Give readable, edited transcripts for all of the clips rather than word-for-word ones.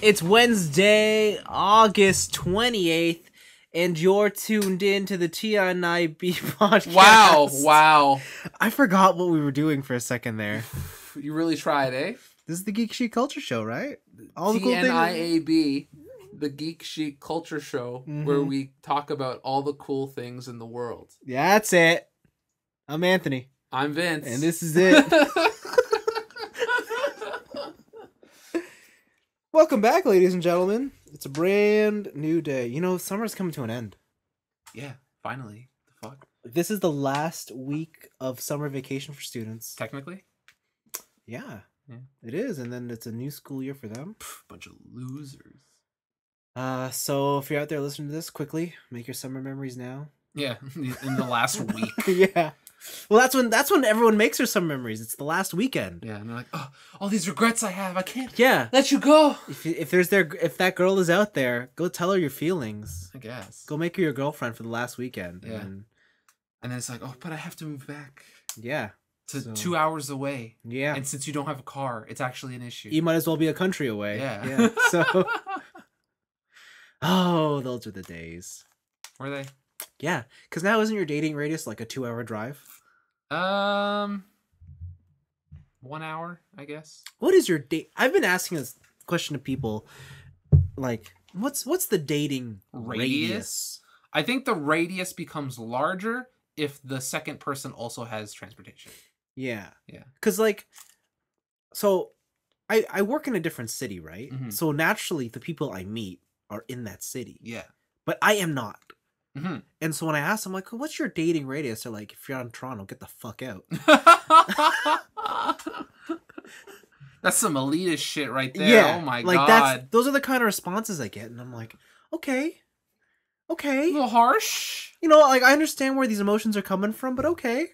It's Wednesday, August 28th, and you're tuned in to the TNIAB podcast. Wow. I forgot what we were doing for a second there. You really tried, eh? This is the Geek Chic Culture Show, right? All the TNIAB, the Geek Chic Culture Show, where we talk about all the cool things in the world. Yeah, that's it. I'm Anthony. I'm Vince. And this is it. Welcome back, ladies and gentlemen. It's a brand new day. You know, summer's coming to an end. Yeah, finally. The fuck? This is the last week of summer vacation for students. Technically? Yeah, it is. And then it's a new school year for them. Bunch of losers. So if you're out there listening to this, quickly make your summer memories now. Yeah, in the last week. Yeah. Well, that's when everyone makes their summer memories. It's the last weekend. Yeah, and they're like, oh, all these regrets I have, I can't let you go. If that girl is out there, go tell her your feelings. I guess. Go make her your girlfriend for the last weekend. Yeah. And then it's like, oh, but I have to move back. Yeah. To 2 hours away. Yeah. And since you don't have a car, it's actually an issue. You might as well be a country away. Yeah. So. Oh, those are the days. Were they? Yeah, because now isn't your dating radius like a 2-hour drive? 1 hour, I guess. What is your date? I've been asking this question to people, like, what's the dating radius? I think the radius becomes larger if the second person also has transportation. Yeah. Yeah. Because, like, so I work in a different city, right? Mm-hmm. So naturally, the people I meet are in that city. Yeah. But I am not. Mm-hmm. And so when I ask them, like, what's your dating radius? They're like, if you're out in Toronto, get the fuck out. That's some elitist shit right there. Yeah, Oh my like god. those are the kind of responses I get, and I'm like, okay. A little harsh. You know, like, I understand where these emotions are coming from, but okay.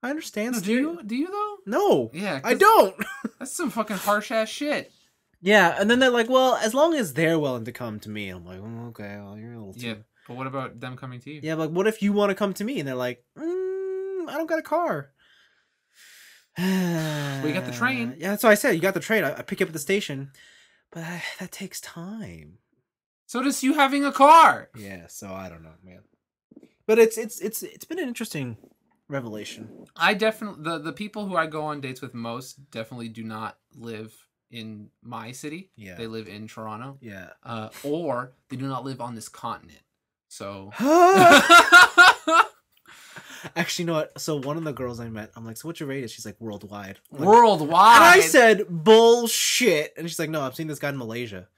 I understand. No, do you though? No. Yeah. I don't. That's some fucking harsh ass shit. Yeah, and then they're like, well, as long as they're willing to come to me, I'm like, oh, okay, well, you're a little too... Yeah, but what about them coming to you? Yeah, like, what if you want to come to me? And they're like, I don't got a car. Well, you got the train. Yeah, that's what I said. You got the train. I pick you up at the station. But that takes time. So does you having a car. Yeah, so I don't know, man. But it's been an interesting revelation. I definitely... The people who I go on dates with most definitely do not live in my city. Yeah. They live in Toronto. Yeah. Or they do not live on this continent. So... Actually, you know what? So one of the girls I met, I'm like, so what's your radius? She's like, worldwide. Like, worldwide? And I said, bullshit. And she's like, no, I'm seeing this guy in Malaysia.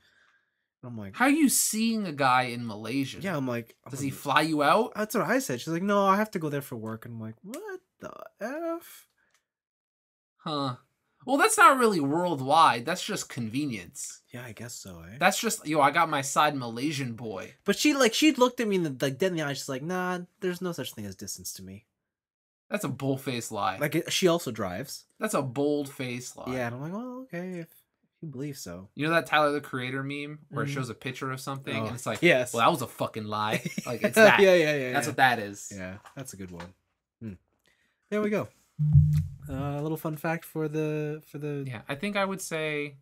And I'm like... How are you seeing a guy in Malaysia? Yeah, I'm like... Does he fly you out? That's what I said. She's like, no, I have to go there for work. And I'm like, what the F? Huh. Well, that's not really worldwide. That's just convenience. Yeah, I guess so, eh? That's just, I got my side Malaysian boy. But she looked at me dead in the eye. She's like, nah, there's no such thing as distance to me. That's a bull-faced lie. Like, she also drives. That's a bold-faced lie. Yeah, and I'm like, well, okay, if you believe so. You know that Tyler, the Creator meme where it shows a picture of something and it's like, yes. Well, that was a fucking lie. Like, it's that. Yeah. That's what that is. Yeah, that's a good one. There we go. A little fun fact for the... Yeah, I think I would say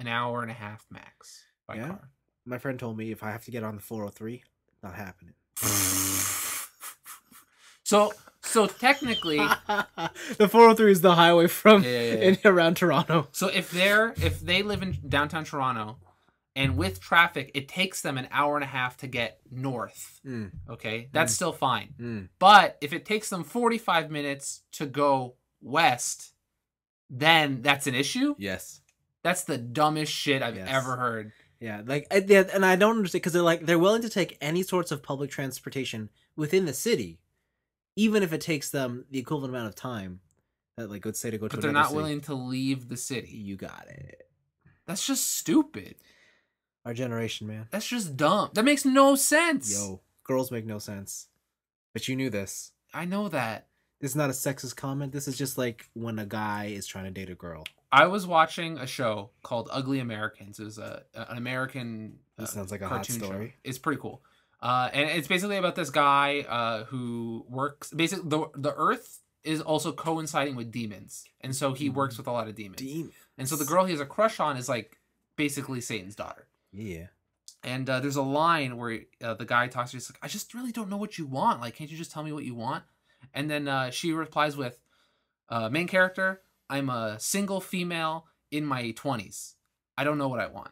an hour and a half max by car. My friend told me if I have to get on the 403, not happening. So technically, the 403 is the highway from around Toronto. So if they live in downtown Toronto, and with traffic, it takes them an hour and a half to get north. Okay, that's still fine. But if it takes them 45 minutes to go west, then that's an issue. Yes, that's the dumbest shit I've ever heard. Yeah, like, and I don't understand because they're willing to take any sorts of public transportation within the city, even if it takes them the equivalent amount of time that, like, let's say to go to. But they're not willing to leave the city. You got it. That's just stupid. Our generation, man. That's just dumb. That makes no sense. Yo, girls make no sense. But you knew this. I know that. This is not a sexist comment. This is just like when a guy is trying to date a girl. I was watching a show called Ugly Americans. It was an American This sounds like a cartoon hot story. show. It's pretty cool. And it's basically about this guy who works... Basically, the Earth is also coinciding with demons. And so he works with a lot of demons. And so the girl he has a crush on is like basically Satan's daughter. Yeah. And there's a line where the guy talks to her, he's like, I just really don't know what you want. Like, can't you just tell me what you want? And then she replies with, main character, I'm a single female in my 20s. I don't know what I want.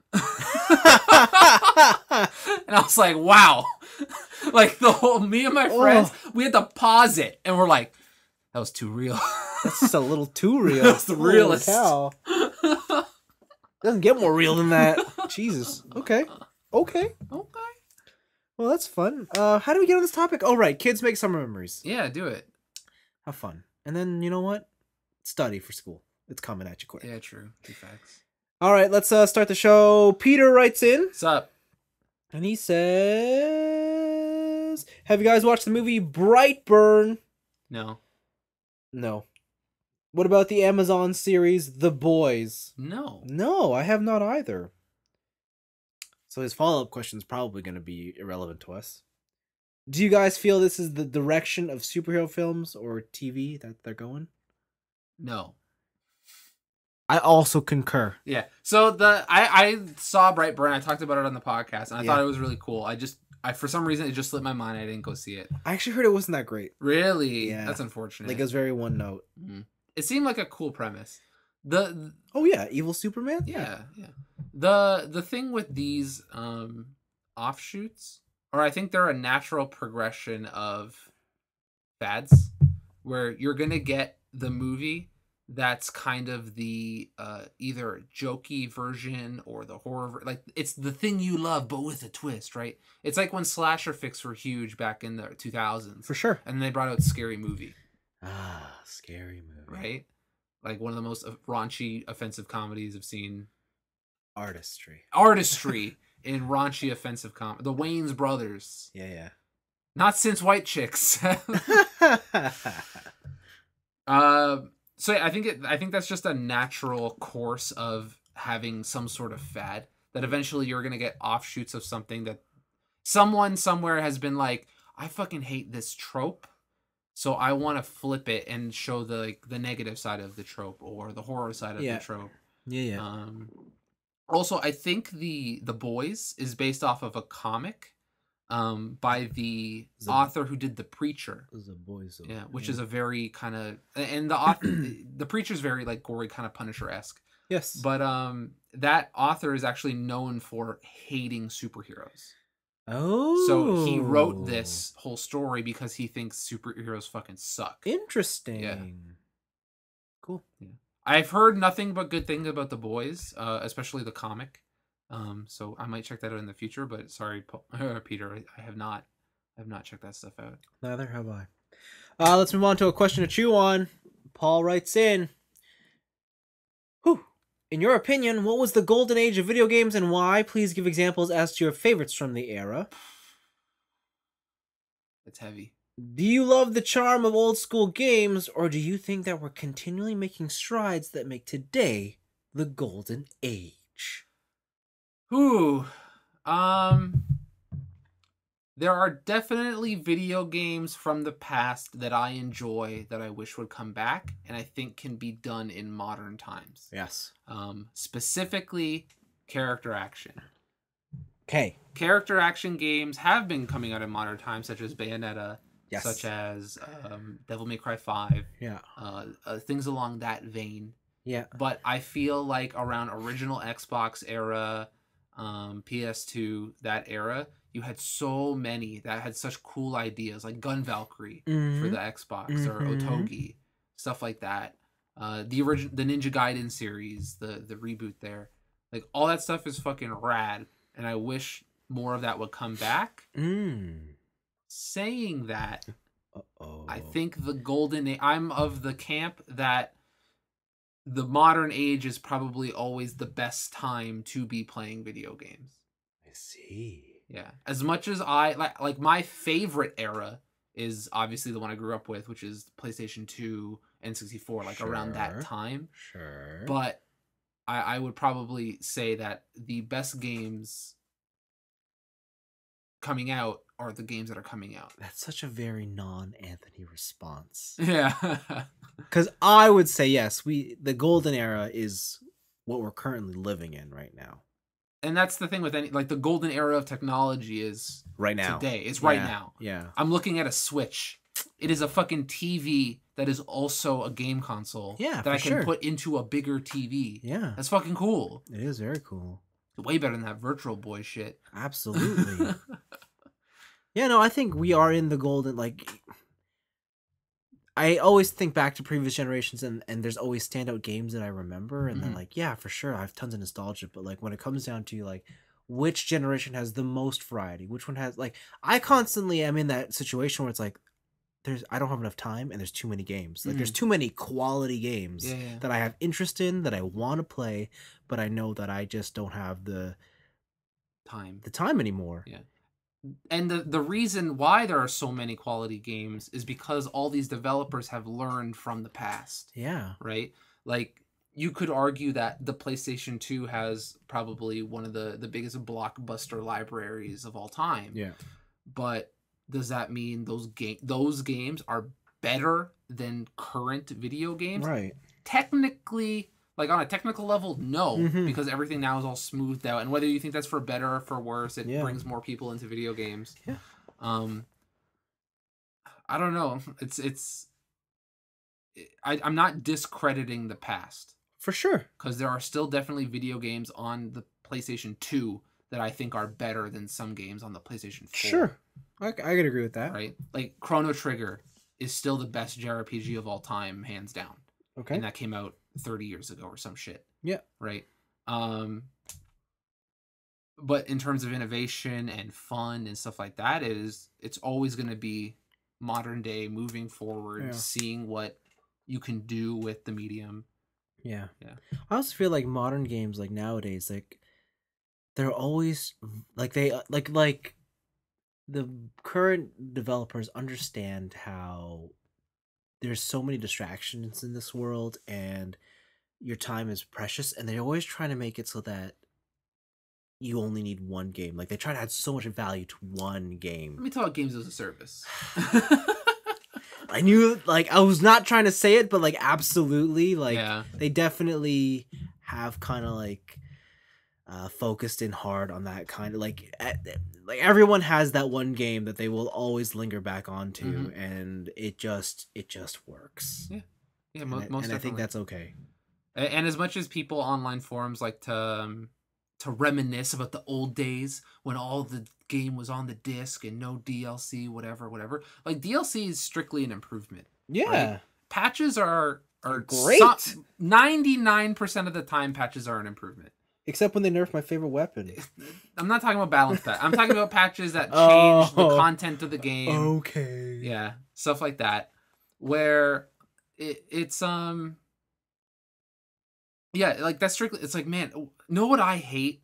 And I was like, wow. Like, me and my friends, we had to pause it. And we're like, that was too real. That's just a little too real. That's the realest. Cow. Doesn't get more real than that. Jesus. Okay. Well, that's fun. How do we get on this topic? Oh, right. Kids make summer memories. Yeah, do it. Have fun. And then, you know what? Study for school. It's coming at you quick. Yeah, true. Two facts. All right, let's start the show. Peter writes in. What's up? And he says, have you guys watched the movie Brightburn? No. No. What about the Amazon series The Boys? No. No, I have not either. So his follow-up question is probably going to be irrelevant to us. Do you guys feel this is the direction of superhero films or TV that they're going? No. I also concur. Yeah. So I saw Brightburn. I talked about it on the podcast, and I thought it was really cool. I for some reason it just slipped my mind. I didn't go see it. I actually heard it wasn't that great. Really? Yeah. That's unfortunate. Like, it was very one note. Mm-hmm. It seemed like a cool premise. Oh yeah, evil Superman. Yeah. The thing with these offshoots, or I think they're a natural progression of fads, where you're gonna get the movie that's kind of the either jokey version or the horror like it's the thing you love but with a twist, right? It's like when slasher flicks were huge back in the 2000s. For sure. And they brought out Scary Movie. Scary Movie. Right? Like one of the most raunchy offensive comedies I've seen. Artistry in raunchy offensive comedy. The Wayans brothers. Yeah. Not since White Chicks. So I think that's just a natural course of having some sort of fad, that eventually you're going to get offshoots of something that someone somewhere has been like, I fucking hate this trope, so I want to flip it and show the negative side of the trope or the horror side of the trope. Yeah. Also, I think the Boys is based off of a comic by the author who did The Preacher. The Boys. Yeah, which is a very kind of, and the author, The Preacher's very like gory, kind of Punisher-esque. Yes. But that author is actually known for hating superheroes. Oh. So he wrote this whole story because he thinks superheroes fucking suck. Interesting. Yeah. Cool. Yeah. I've heard nothing but good things about The Boys, especially the comic. So I might check that out in the future, but sorry, Peter, I have not checked that stuff out. Neither have I. Let's move on to a question to chew on. Paul writes in, in your opinion, what was the golden age of video games and why? Please give examples as to your favorites from the era. It's heavy. Do you love the charm of old school games, or do you think that we're continually making strides that make today the golden age? There are definitely video games from the past that I enjoy that I wish would come back, and I think can be done in modern times. Yes. Specifically, character action. Okay. Character action games have been coming out in modern times, such as Bayonetta, yes, such as Devil May Cry 5. Yeah. Things along that vein. Yeah. But I feel like around original Xbox era, PS2, that era, you had so many that had such cool ideas, like Gun Valkyrie for the Xbox, or Otogi, stuff like that. The Ninja Gaiden series, the reboot there, like all that stuff is fucking rad, and I wish more of that would come back. Saying that, I think the golden age, I'm of the camp that the modern age is probably always the best time to be playing video games. I see. Yeah. As much as I like my favorite era is obviously the one I grew up with, which is PlayStation 2 and 64, like around that time. Sure. But I would probably say that the best games coming out are the games that are coming out. That's such a very non-Anthony response. Yeah. Because I would say, yes, the golden era is what we're currently living in right now. And that's the thing with any, like, the golden era of technology is right now. Today. It's right now. Yeah. I'm looking at a Switch. It is a fucking TV that is also a game console. Yeah, that I can sure. put into a bigger TV. Yeah. That's fucking cool. It is very cool. Way better than that Virtual Boy shit. Absolutely. Yeah, no, I think we are in the golden, like, I always think back to previous generations, and there's always standout games that I remember, and then, like, yeah, for sure, I have tons of nostalgia, but, like, when it comes down to, like, which generation has the most variety, which one has, like, I constantly am in that situation where it's like, I don't have enough time, and there's too many games. Like, there's too many quality games that I have interest in, that I want to play, but I know that I just don't have the time anymore. Yeah. And the reason why there are so many quality games is because all these developers have learned from the past. Yeah. Right? Like, you could argue that the PlayStation 2 has probably one of the biggest blockbuster libraries of all time. Yeah. But does that mean those games are better than current video games? Right. Technically, like, on a technical level, no, because everything now is all smoothed out. And whether you think that's for better or for worse, it brings more people into video games. Yeah. I don't know. I'm not discrediting the past. For sure. Because there are still definitely video games on the PlayStation 2 that I think are better than some games on the PlayStation 4. Sure. I could agree with that. Right? Like, Chrono Trigger is still the best JRPG of all time, hands down. Okay. And that came out 30 years ago or some shit. Yeah. Right? But in terms of innovation and fun and stuff like that, it's always going to be modern day, moving forward, seeing what you can do with the medium. Yeah. Yeah. I also feel like modern games, like, nowadays, like, they're always, like, they, like, the current developers understand how there's so many distractions in this world, and your time is precious, and they're always trying to make it so that you only need one game. Like, they try to add so much value to one game. Let me talk games as a service. I knew, like, I was not trying to say it, but, like, absolutely, like, they definitely have kind of, like, focused in hard on that kind of, like everyone has that one game that they will always linger back onto, and it just works. Yeah, most definitely. And I think that's okay. And as much as people online forums like to reminisce about the old days when all the game was on the disc and no DLC, whatever, like, DLC is strictly an improvement. Yeah. Right? Patches are great. 99% of the time, patches are an improvement. Except when they nerf my favorite weapon. I'm not talking about balance patch. I'm talking about patches that change the content of the game. Okay. Yeah, stuff like that. Where it's yeah, like, that's strictly, it's like, man, know what I hate?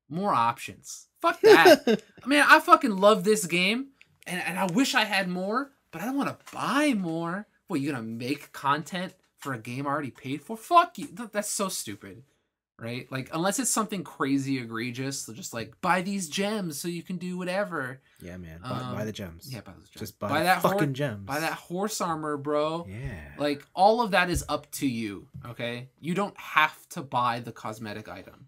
More options. Fuck that. Man, I fucking love this game, and I wish I had more, but I don't want to buy more. What, you gonna make content for a game I already paid for? Fuck you. That's so stupid. Right? Like, unless it's something crazy egregious, just like, buy these gems so you can do whatever. Yeah, man. Buy the gems. Yeah, buy those gems. Just buy that fucking gems. Buy that horse armor, bro. Yeah. Like, all of that is up to you, okay? You don't have to buy the cosmetic item.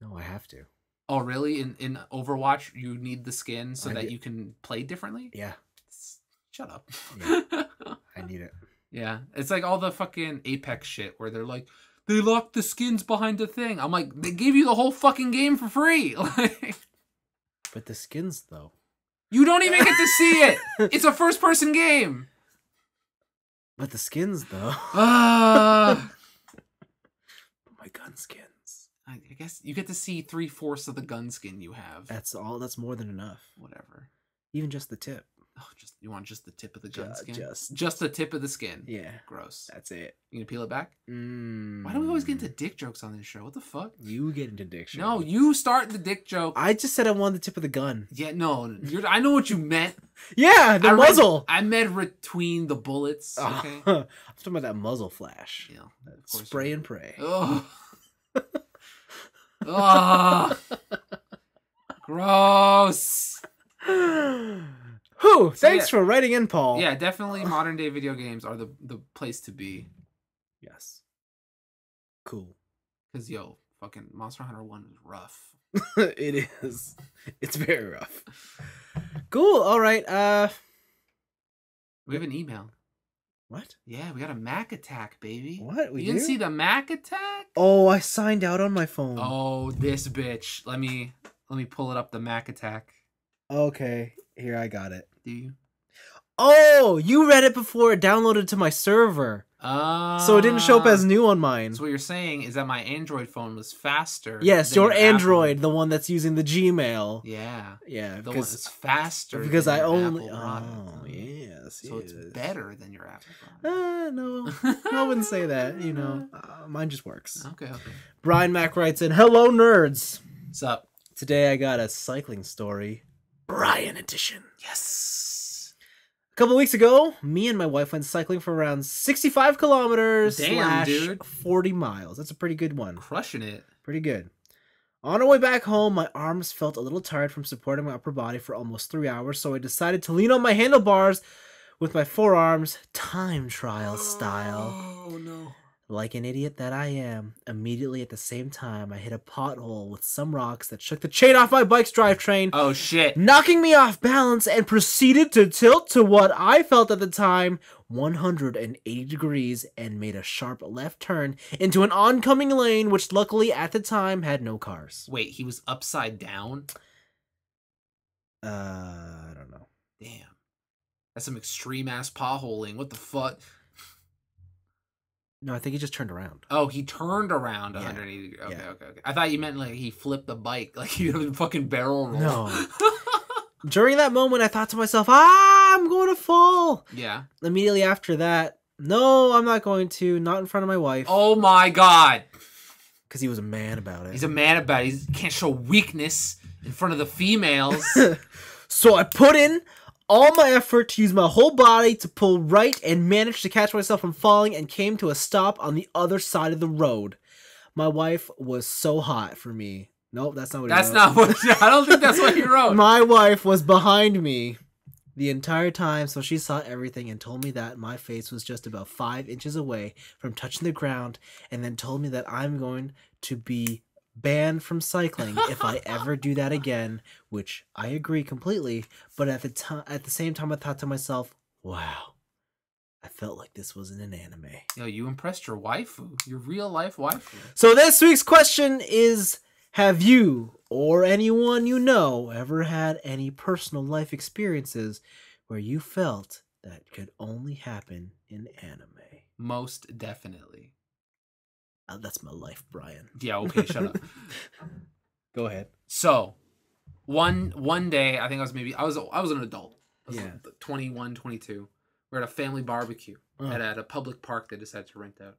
No, I have to. Oh, really? In Overwatch, you need the skin so that you can play differently? Yeah. Shut up. Yeah. I need it. Yeah. It's like all the fucking Apex shit where they're like, they locked the skins behind the thing. I'm like, they gave you the whole fucking game for free. Like, but the skins, though. You don't even get to see it. It's a first-person game. But the skins, though. My gun skins. I guess you get to see 3/4 of the gun skin you have. That's all. That's more than enough. Whatever. Even just the tip. Oh, you want just the tip of the gun skin? Just the tip of the skin. Yeah. Gross. That's it. You gonna peel it back? Why do we always get into dick jokes on this show? What the fuck? You get into dick jokes. No, you start the dick joke. I just said I wanted the tip of the gun. Yeah, no. I know what you meant. Yeah, the muzzle. I meant between the bullets. Okay. I'm talking about that muzzle flash. Yeah. Spray and pray. Oh. Oh. Gross. Whew, thanks for writing in, Paul. Yeah, definitely modern day video games are the place to be. Yes. Cool. Because, fucking Monster Hunter 1 was rough. It is. It's very rough. Cool. All right. We have an email. What? Yeah, we got a Mac attack, baby. What? You didn't see the Mac attack? Oh, I signed out on my phone. Oh, this bitch. Let me pull it up. The Mac attack. Okay, here I got it. Do you? Oh, you read it before it downloaded to my server. So it didn't show up as new on mine. So what you're saying is that my Android phone was faster. Yes, than your Android, Apple. the one that's using the Gmail. Yeah. Yeah, The one that's faster. Because I than your only. Apple product. Oh, yes. So it's better than your Apple product. No, I wouldn't say that. You know, mine just works. Okay. Brian Mack writes in, "Hello, nerds. What's up? Today I got a cycling story, Brian edition. Yes. A couple weeks ago, me and my wife went cycling for around 65 kilometers Damn, dude. 40 miles. That's a pretty good one. Crushing it. Pretty good. On our way back home, my arms felt a little tired from supporting my upper body for almost 3 hours, so I decided to lean on my handlebars with my forearms, time trial style. Oh, no. Like an idiot that I am, immediately at the same time, I hit a pothole with some rocks that shook the chain off my bike's drivetrain. Oh, shit. Knocking me off balance and proceeded to tilt to what I felt at the time 180 degrees and made a sharp left turn into an oncoming lane, which luckily at the time had no cars. Wait, he was upside down? I don't know. Damn. That's some extreme ass potholing. What the fuck? No, I think he just turned around. Oh, he turned around Yeah. 180 degrees. Okay, Yeah. okay. I thought you meant like he flipped the bike. Like he did a fucking barrel roll. No. During that moment, I thought to myself, I'm going to fall. Yeah. Immediately after that, no, I'm not going to. Not in front of my wife. Oh my god. Because he was a man about it. He's a man about it. He can't show weakness in front of the females. So I put in all my effort to use my whole body to pull right and managed to catch myself from falling and came to a stop on the other side of the road. My wife was so hot for me. Nope, that's not what he That's wrote. not what... I don't think that's what he wrote. My wife was behind me the entire time, so she saw everything and told me that my face was just about 5 inches away from touching the ground, and then told me that I'm going to be banned from cycling if I ever do that again, which I agree completely. But at the same time, I thought to myself, wow, I felt like this was in an anime. Yo, you impressed your waifu. Your real life waifu. So this week's question is, have you or anyone you know ever had any personal life experiences where you felt that could only happen in anime? Most definitely. That's my life, Brian. Yeah, okay, shut up. Go ahead. So, one day, I think I was an adult. I was Yeah. 21, 22. We're at a family barbecue at a public park they decided to rent out.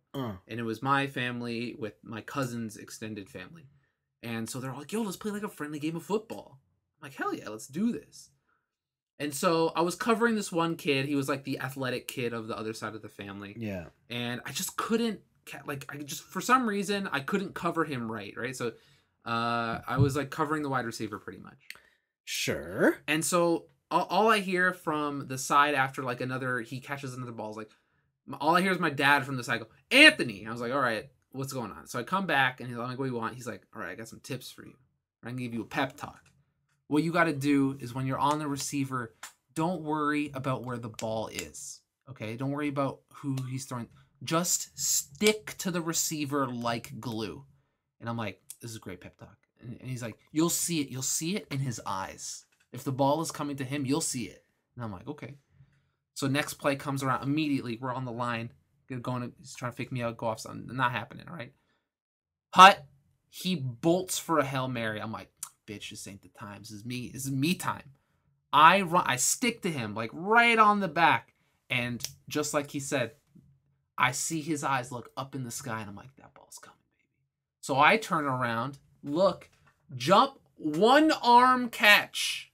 And it was my family with my cousin's extended family. And so they're all like, yo, let's play like a friendly game of football. I'm like, hell yeah, let's do this. And so I was covering this one kid. He was like the athletic kid of the other side of the family. Yeah. And I just couldn't, for some reason, I couldn't cover him right? So I was like covering the wide receiver pretty much. Sure. And so all I hear from the side after like he catches another ball is like, all I hear is my dad from the side go, Anthony. I was like, all right, what's going on? So I come back and I'm like, what do you want? He's like, all right, I got some tips for you. I'm going to give you a pep talk. What you got to do is when you're on the receiver, don't worry about where the ball is. Okay? Don't worry about who he's throwing. Just stick to the receiver like glue. And I'm like, this is a great pep talk. And he's like, you'll see it. You'll see it in his eyes. If the ball is coming to him, you'll see it. And I'm like, okay. So next play comes around immediately. We're on the line. He's trying to fake me out, go off something. Not happening, all right? Hut, he bolts for a Hail Mary. I'm like, bitch, this ain't the time. This is me. This is me time. I stick to him, like right on the back. And just like he said, I see his eyes look up in the sky, and I'm like, that ball's coming, baby. So I turn around, look, jump, one arm catch,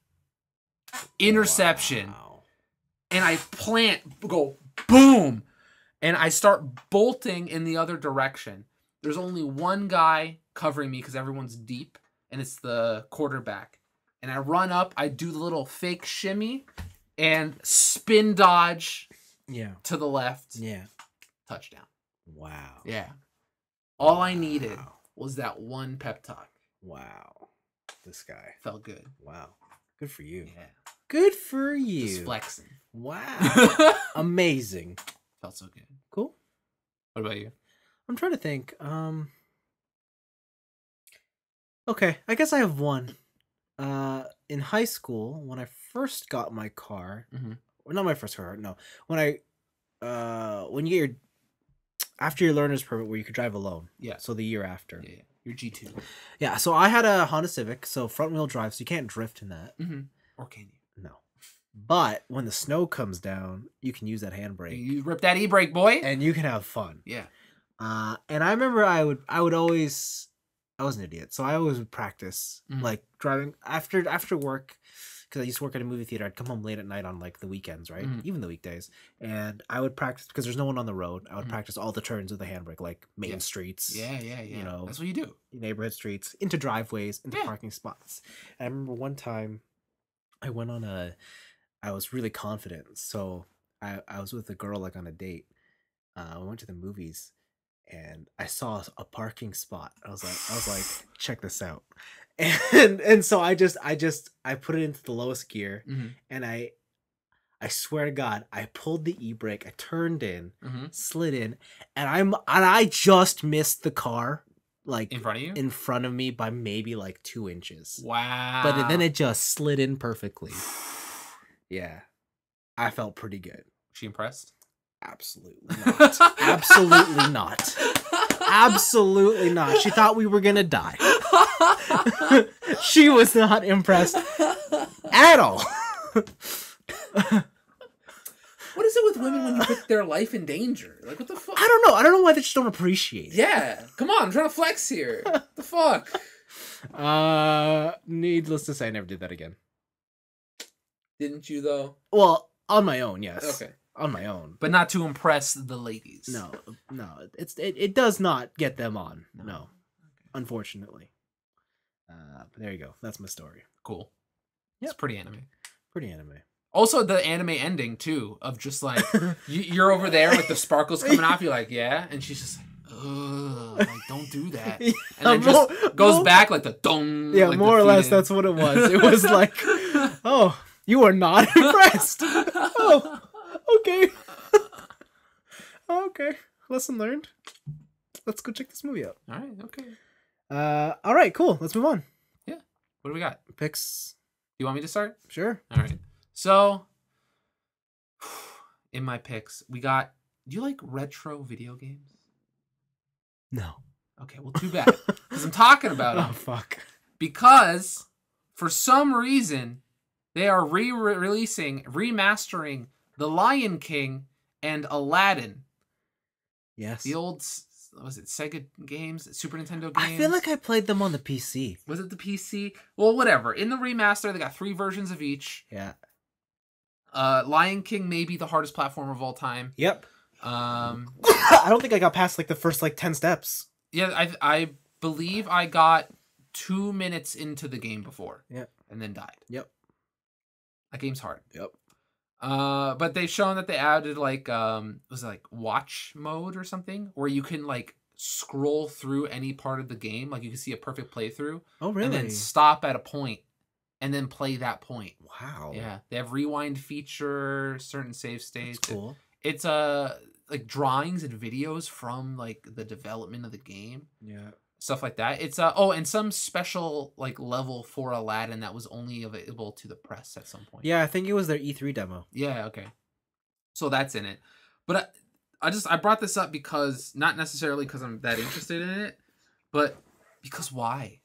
interception. Wow. And I go boom. And I start bolting in the other direction. There's only one guy covering me because everyone's deep, and it's the quarterback. And I run up, I do the little fake shimmy, and spin dodge to the left. Yeah. Touchdown. Wow. Yeah. All I needed was that one pep talk. Wow. this guy. Felt good. Wow. Good for you. Yeah. Good for you. Just flexing. Wow. Amazing. Felt so good. Cool. What about you? I'm trying to think. Okay, I guess I have one. In high school, when I first got my car, or not my first car, no. When you get your after your learner's permit where you could drive alone. Yeah. So the year after. Yeah. Your G2. Yeah, so I had a Honda Civic, so front wheel drive, so you can't drift in that. Or can you? No. But when the snow comes down, you can use that handbrake. You rip that e-brake, boy. And you can have fun. Yeah. And I remember I would always, I was an idiot, so I always would practice like driving after work, because I used to work at a movie theater. I'd come home late at night on like the weekends, right? Even the weekdays, and I would practice because there's no one on the road. I would practice all the turns with the handbrake, like main streets. Yeah. You know, that's what you do. Neighborhood streets, into driveways, into parking spots. And I remember one time, I went on I was really confident, so I was with a girl like on a date. I went to the movies. And I saw a parking spot. I was like, check this out. And so I put it into the lowest gear, and I swear to God, I pulled the e-brake, I turned in, slid in, and I just missed the car, like in front of you? In front of me by maybe like 2 inches. Wow. But then it just slid in perfectly. Yeah. I felt pretty good. She impressed? Absolutely not. Absolutely not. Absolutely not. She thought we were gonna die. She was not impressed at all. What is it with women when you put their life in danger? Like, what the fuck? I don't know. I don't know why they just don't appreciate it. Yeah. Come on, I'm trying to flex here. What the fuck? Needless to say, I never did that again. Didn't you, though? Well, on my own, yes. Okay. On my own. But not to impress the ladies. No. It does not get them on. No. Okay. Unfortunately. But there you go. That's my story. Cool. Yep. It's pretty anime. Pretty anime. Also, the anime ending, too, of just like, you're over there with the sparkles coming off, you're like, yeah? And she's just like, ugh, like, don't do that. And then just goes back like the dong. Yeah, like more or less, that's what it was. It was like, oh, you are not impressed. Oh, okay. Okay. Lesson learned. Let's go check this movie out. All right, okay. All right, cool. Let's move on. Yeah. What do we got? Picks. You want me to start? Sure. All right. So, in my picks, we got. Do you like retro video games? No. Okay, well, too bad. Because I'm talking about them. Oh, fuck. Because, for some reason, they are remastering The Lion King and Aladdin. Yes. The old, was it Sega games? Super Nintendo games? I feel like I played them on the PC. Was it the PC? Well, whatever. In the remaster, they got 3 versions of each. Yeah. Lion King may be the hardest platform of all time. Yep. I don't think I got past like the first like 10 steps. Yeah, I believe I got 2 minutes into the game before. Yep. And then died. Yep. That game's hard. Yep. But they've shown that they added like was it like watch mode or something where you can like scroll through any part of the game, like you can see a perfect playthrough. Oh, really? And then stop at a point and then play that point. Wow. Yeah, they have rewind feature, certain save states. That's cool. It's like drawings and videos from like the development of the game. Yeah. Stuff like that. It's and some special like level for Aladdin that was only available to the press at some point. Yeah, I think it was their E3 demo. Yeah, okay. So that's in it. But I brought this up because not necessarily because I'm that interested in it, but because why?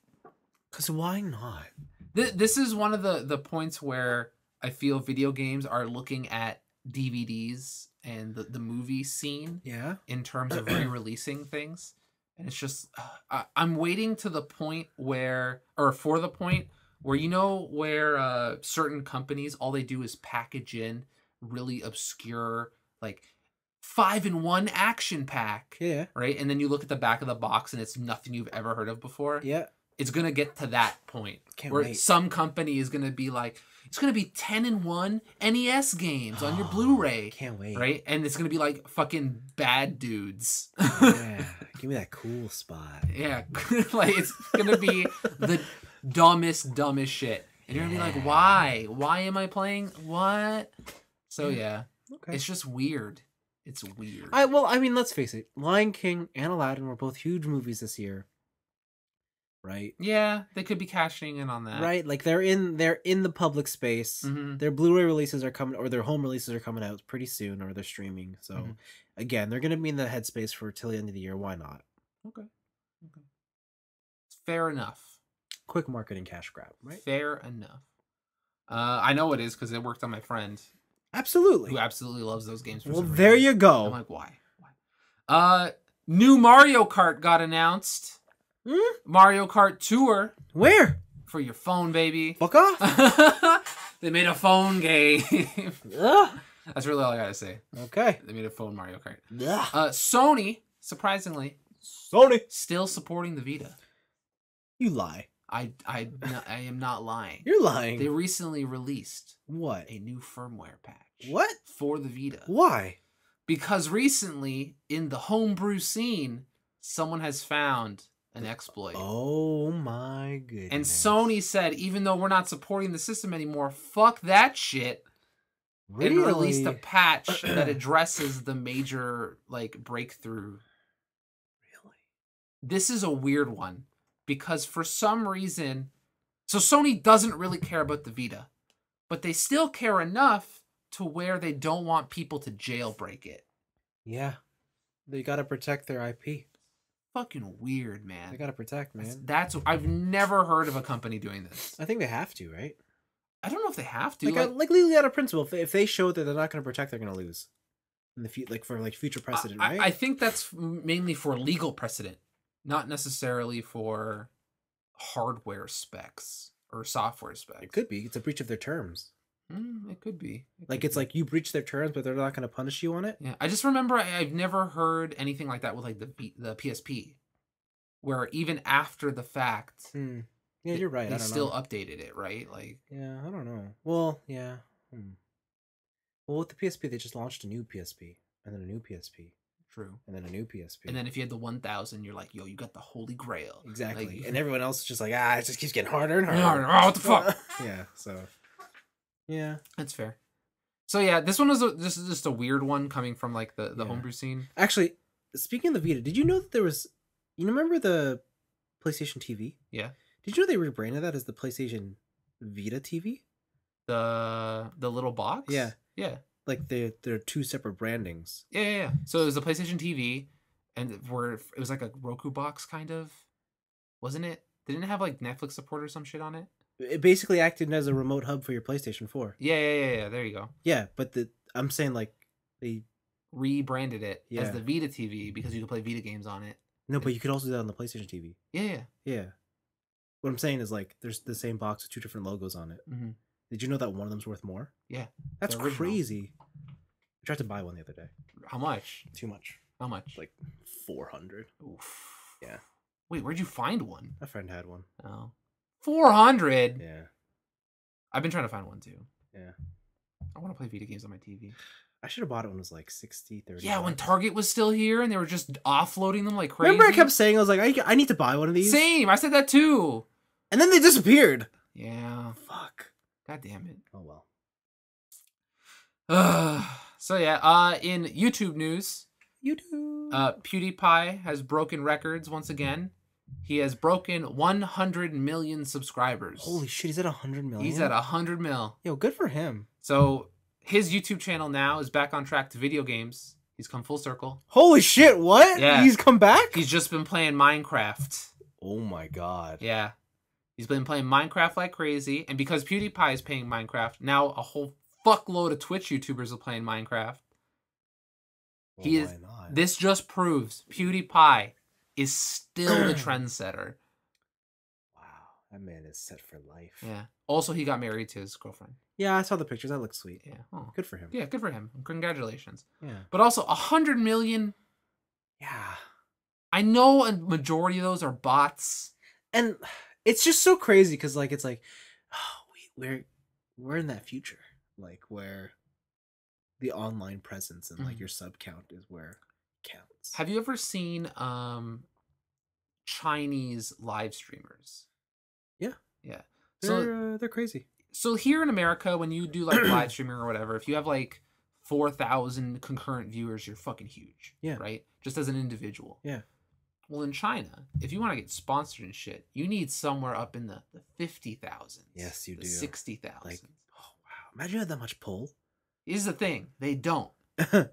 Because why not? This is one of the points where I feel video games are looking at DVDs and the movie scene. Yeah. In terms of re-releasing things. And it's just, I'm waiting to the point where, or for the point where, you know, where certain companies, all they do is package in really obscure, like 5-in-1 action pack. Yeah. Right? And then you look at the back of the box and it's nothing you've ever heard of before. Yeah. It's going to get to that point. Can't where wait. Some company is going to be like, it's going to be 10-in-1 NES games on your Blu-ray. Can't wait. Right? And it's going to be like fucking Bad Dudes. Yeah. Give me that cool spot. Yeah. Like it's going to be dumbest shit. And you're gonna be like, why? Why am I playing? What? So yeah, Okay. it's just weird. It's weird. I mean, let's face it. Lion King and Aladdin were both huge movies this year. Right? Yeah, they could be cashing in on that. Right? Like they're in the public space. Mm-hmm. Their Blu-ray releases are coming, or their home releases are coming out pretty soon, or they're streaming. So Mm-hmm. again, they're gonna be in the headspace for till the end of the year. Why not? Okay. Fair enough. Quick marketing cash grab, right? Fair enough. I know it is because it worked on my friend. Absolutely. Who absolutely loves those games. Well, there you go. I'm like, why? New Mario Kart got announced. Mario Kart Tour. Where? For your phone, baby. Fuck off. They made a phone game. That's really all I gotta say. Okay. They made a phone Mario Kart. Yeah. Sony, surprisingly, still supporting the Vita. You lie. I am not lying. You're lying. They recently released what? A new firmware patch. What? For the Vita. Why? Because recently, in the homebrew scene, someone has found an exploit. Oh my goodness. And Sony said, even though we're not supporting the system anymore, fuck that shit. Really? And released a patch that addresses the major breakthrough. Really? This is a weird one. Because for some reason, so Sony doesn't really care about the Vita, but they still care enough to where they don't want people to jailbreak it. Yeah. They gotta protect their IP. Fucking weird, man. They gotta protect, man. That's I've never heard of a company doing this. I think they have to, right? I don't know if they have to. Like legally out of principle, if they show that they're not gonna protect, they're gonna lose. In the for future precedent, right? I think that's mainly for legal precedent. Not necessarily for hardware specs or software specs. It could be. It's a breach of their terms. It could be. It's like you breach their terms, but they're not going to punish you on it. Yeah, I just remember I've never heard anything like that with the PSP, where even after the fact, yeah, you're right. They still updated it, right? Yeah, I don't know. Well, yeah. Well, with the PSP, they just launched a new PSP and then a new PSP. True. And then a new PSP. And then if you had the 1000, you're like, yo, you got the Holy Grail. Exactly. And everyone else is just like, it just keeps getting harder and harder. harder. Oh, what the fuck? Yeah, so. Yeah. That's fair. So, yeah, this one was just a weird one coming from, the homebrew scene. Actually, speaking of the Vita, did you know that there was... You remember the PlayStation TV? Yeah. Did you know they rebranded that as the PlayStation Vita TV? The little box? Yeah. Yeah. They're two separate brandings. Yeah. So it was a PlayStation TV, and it was like a Roku box, kind of. Wasn't it? Didn't it have Netflix support or some shit on it? It basically acted as a remote hub for your PlayStation 4. Yeah. There you go. Yeah, but I'm saying they rebranded it as the Vita TV because you could play Vita games on it. No, but you could also do that on the PlayStation TV. Yeah. What I'm saying is there's the same box with two different logos on it. Mm-hmm. Did you know that one of them's worth more? Yeah. That's crazy. I tried to buy one the other day. How much? Too much. How much? 400. Oof. Yeah. Wait, where'd you find one? A friend had one. Oh. 400? Yeah. I've been trying to find one too. Yeah. I want to play Vita games on my TV. I should have bought it when it was 60, 30. Yeah, when Target was still here and they were just offloading them like crazy. Remember I kept saying, I was like, I need to buy one of these? Same. I said that too. And then they disappeared. Yeah. Fuck. God damn it. Oh, well. So yeah, in YouTube news, PewDiePie has broken records once again. He has broken 100 million subscribers. Holy shit, he's at 100 million? He's at 100 mil. Yo, good for him. So his YouTube channel now is back on track to video games. He's come full circle. Holy shit, what? Yeah. He's come back? He's just been playing Minecraft. Oh my god. Yeah. He's been playing Minecraft like crazy. And because PewDiePie is playing Minecraft, now a whole fuckload of Twitch YouTubers are playing Minecraft. Well, why not? This just proves PewDiePie is still the trendsetter. Wow, that man is set for life. Yeah. Also, he got married to his girlfriend. Yeah, I saw the pictures. That looks sweet. Yeah. Oh. Good for him. Yeah, good for him. Congratulations. Yeah. But also, 100 million. Yeah. I know a majority of those are bots. And it's just so crazy because, it's we're in that future, where the online presence and your sub count is where it counts. Have you ever seen Chinese live streamers? Yeah. Yeah. They're crazy. So here in America, when you do like live streaming or whatever, if you have like 4,000 concurrent viewers, you're fucking huge. Yeah. Right? Just as an individual. Yeah. Well, in China, if you want to get sponsored and shit, you need somewhere up in the 50,000s. Yes, you do. 60,000. Like, oh wow! Imagine you had that much pull. Here's the thing: they don't,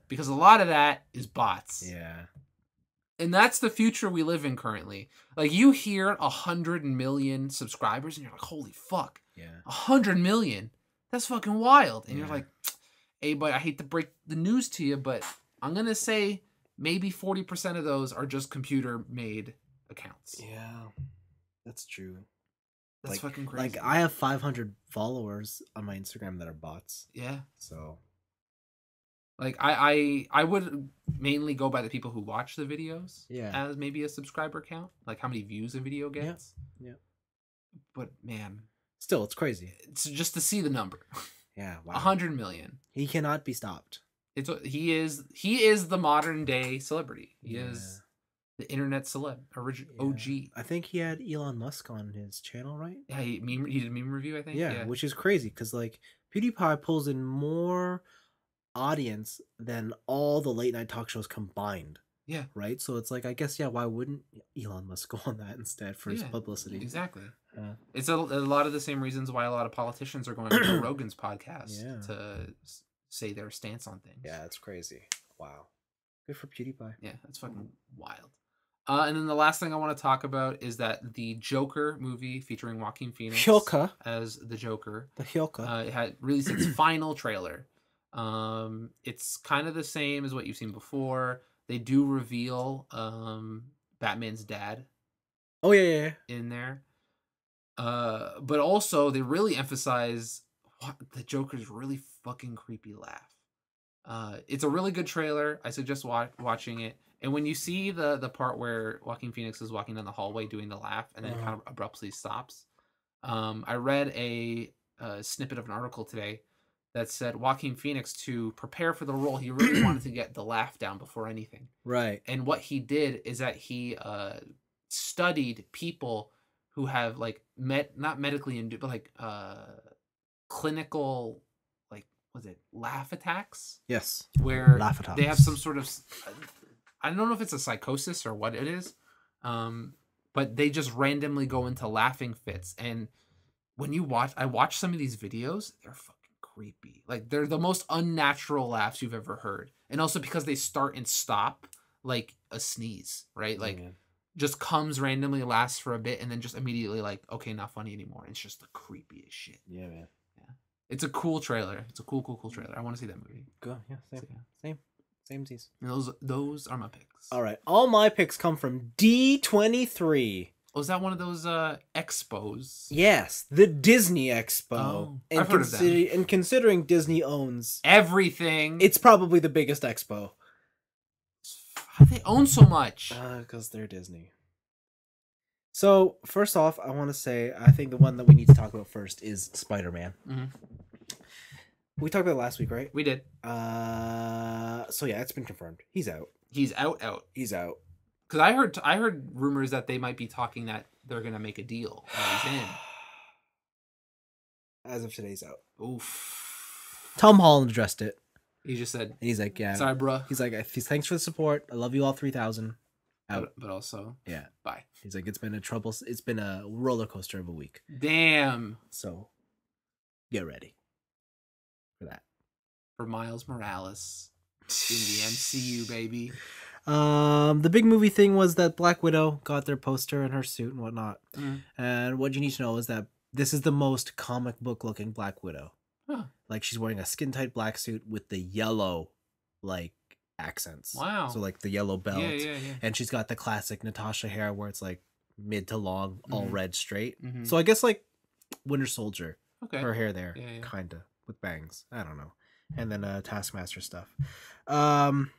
because a lot of that is bots. Yeah. And that's the future we live in currently. Like, you hear 100 million subscribers, and you're like, holy fuck. Yeah. 100 million? That's fucking wild. And you're Yeah. like, hey, but I hate to break the news to you, but I'm going to say maybe 40% of those are just computer-made accounts. Yeah. That's true. That's fucking crazy. Like, I have 500 followers on my Instagram that are bots. Yeah. So... Like, I would mainly go by the people who watch the videos as maybe a subscriber count. Like, how many views a video gets. Yeah. But, man. Still, it's crazy. It's just to see the number. Yeah, wow. 100 million. He cannot be stopped. He is the modern day celebrity. He is the internet celeb. OG. I think he had Elon Musk on his channel, right? Yeah, he did a meme review, I think. Yeah, which is crazy because, like, PewDiePie pulls in more audience than all the late night talk shows combined. Yeah. Right? So it's like, I guess, why wouldn't Elon Musk go on that instead for his publicity? Exactly. It's a lot of the same reasons why a lot of politicians are going on Joe Rogan's podcast to say their stance on things. Yeah, it's crazy. Wow. Good for PewDiePie. Yeah, that's fucking wild. And then the last thing I want to talk about is that the Joker movie featuring Joaquin Phoenix as the Joker. It had released its final trailer. It's kind of the same as what you've seen before. They do reveal Batman's dad. Oh yeah. In there. But also they really emphasize the Joker's really fucking creepy laugh. It's a really good trailer. I suggest watching it. And when you see the part where Joaquin Phoenix is walking down the hallway doing the laugh and then it kind of abruptly stops. I read a snippet of an article today that said Joaquin Phoenix, to prepare for the role, he really wanted to get the laugh down before anything. Right. And what he did is that he studied people who have like not medically induced, but like clinical, like, was it laugh attacks? Yes. Where laugh attacks. They have some sort of, I don't know if it's a psychosis or what it is, but they just randomly go into laughing fits. And when I watch some of these videos, they're fucking creepy. Like, they're the most unnatural laughs you've ever heard. And also because they start and stop like a sneeze, right? Like, just comes randomly, lasts for a bit, and then just immediately like, okay, not funny anymore. It's just the creepiest shit. Yeah, man. Yeah. It's a cool trailer. It's a cool trailer. I want to see that movie. Go. Yeah, same. Samesies. And those are my picks. All right. All my picks come from D23. Was that one of those expos? Yes, the Disney Expo. Oh, I've heard of that. And considering Disney owns everything, it's probably the biggest expo. How do they own so much? Because they're Disney. So, first off, I want to say, I think the one that we need to talk about first is Spider-Man. Mm-hmm. We talked about it last week, right? We did. So yeah, it's been confirmed. He's out. He's out. He's out. Because I heard rumors that they might be talking that they're gonna make a deal. He's in. As of today, he's out. Oof. Tom Holland addressed it. He just said, and he's like, yeah. Sorry, bro. He's like, thanks for the support. I love you all 3,000. Out. But also, yeah. Bye. He's like, it's been a roller coaster of a week. Damn. So, get ready for that. For Miles Morales in the MCU, baby. The big movie thing was that Black Widow got their poster and her suit and whatnot. And what you need to know is that this is the most comic book looking Black Widow. Huh. Like, she's wearing a skin tight black suit with the yellow, like, accents. Wow. So, like, the yellow belt. Yeah. And she's got the classic Natasha hair where it's like mid to long, all red straight. Mm-hmm. So I guess like Winter Soldier. Okay. Her hair there. Yeah. Kinda. With bangs. I don't know. And then Taskmaster stuff. Remember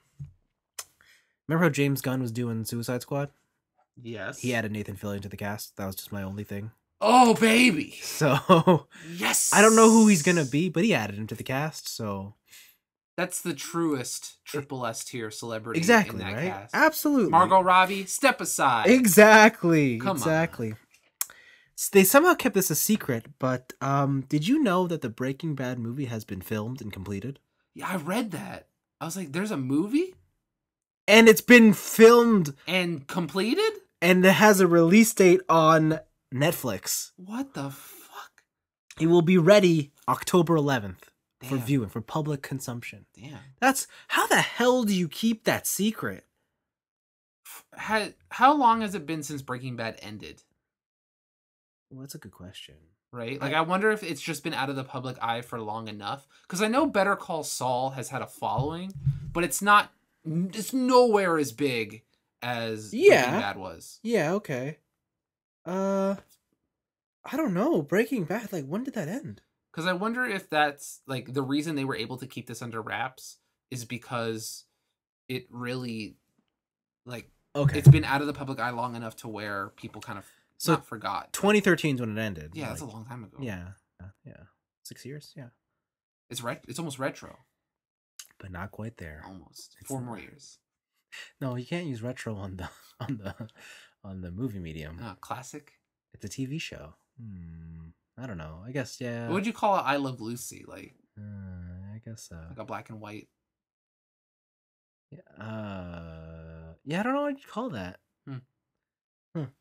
how James Gunn was doing Suicide Squad? Yes. He added Nathan Fillion to the cast. That was just my only thing. Oh, baby. So yes. I don't know who he's gonna be, but he added him to the cast, so that's the truest triple S tier celebrity. Exactly, in that right? Cast. Absolutely. Margot Robbie, step aside. Exactly. Come exactly. on. They somehow kept this a secret, but did you know that the Breaking Bad movie has been filmed and completed? Yeah, I read that. I was like, there's a movie? And it's been filmed and completed? And it has a release date on Netflix. What the fuck? It will be ready October 11th for Damn. viewing, for public consumption. Damn. That's... How the hell do you keep that secret? How long has it been since Breaking Bad ended? Well, that's a good question. Right? Like, I wonder if it's just been out of the public eye for long enough. Because I know Better Call Saul has had a following, but it's nowhere as big as Breaking Bad was. Yeah, okay. I don't know. Breaking Bad, like, when did that end? Because I wonder if that's, like, the reason they were able to keep this under wraps is because it really, like, it's been out of the public eye long enough to where people kind of not forgot. 2013 is when it ended. Yeah, that's a long time ago. Yeah. 6 years, yeah. It's almost retro. But not quite there. Almost. 4 more years. No, you can't use retro on the movie medium. Classic? It's a TV show. I don't know. I guess, yeah. What would you call it? I Love Lucy? Like, I guess so. Like a black and white. Yeah. Yeah, I don't know what you'd call that.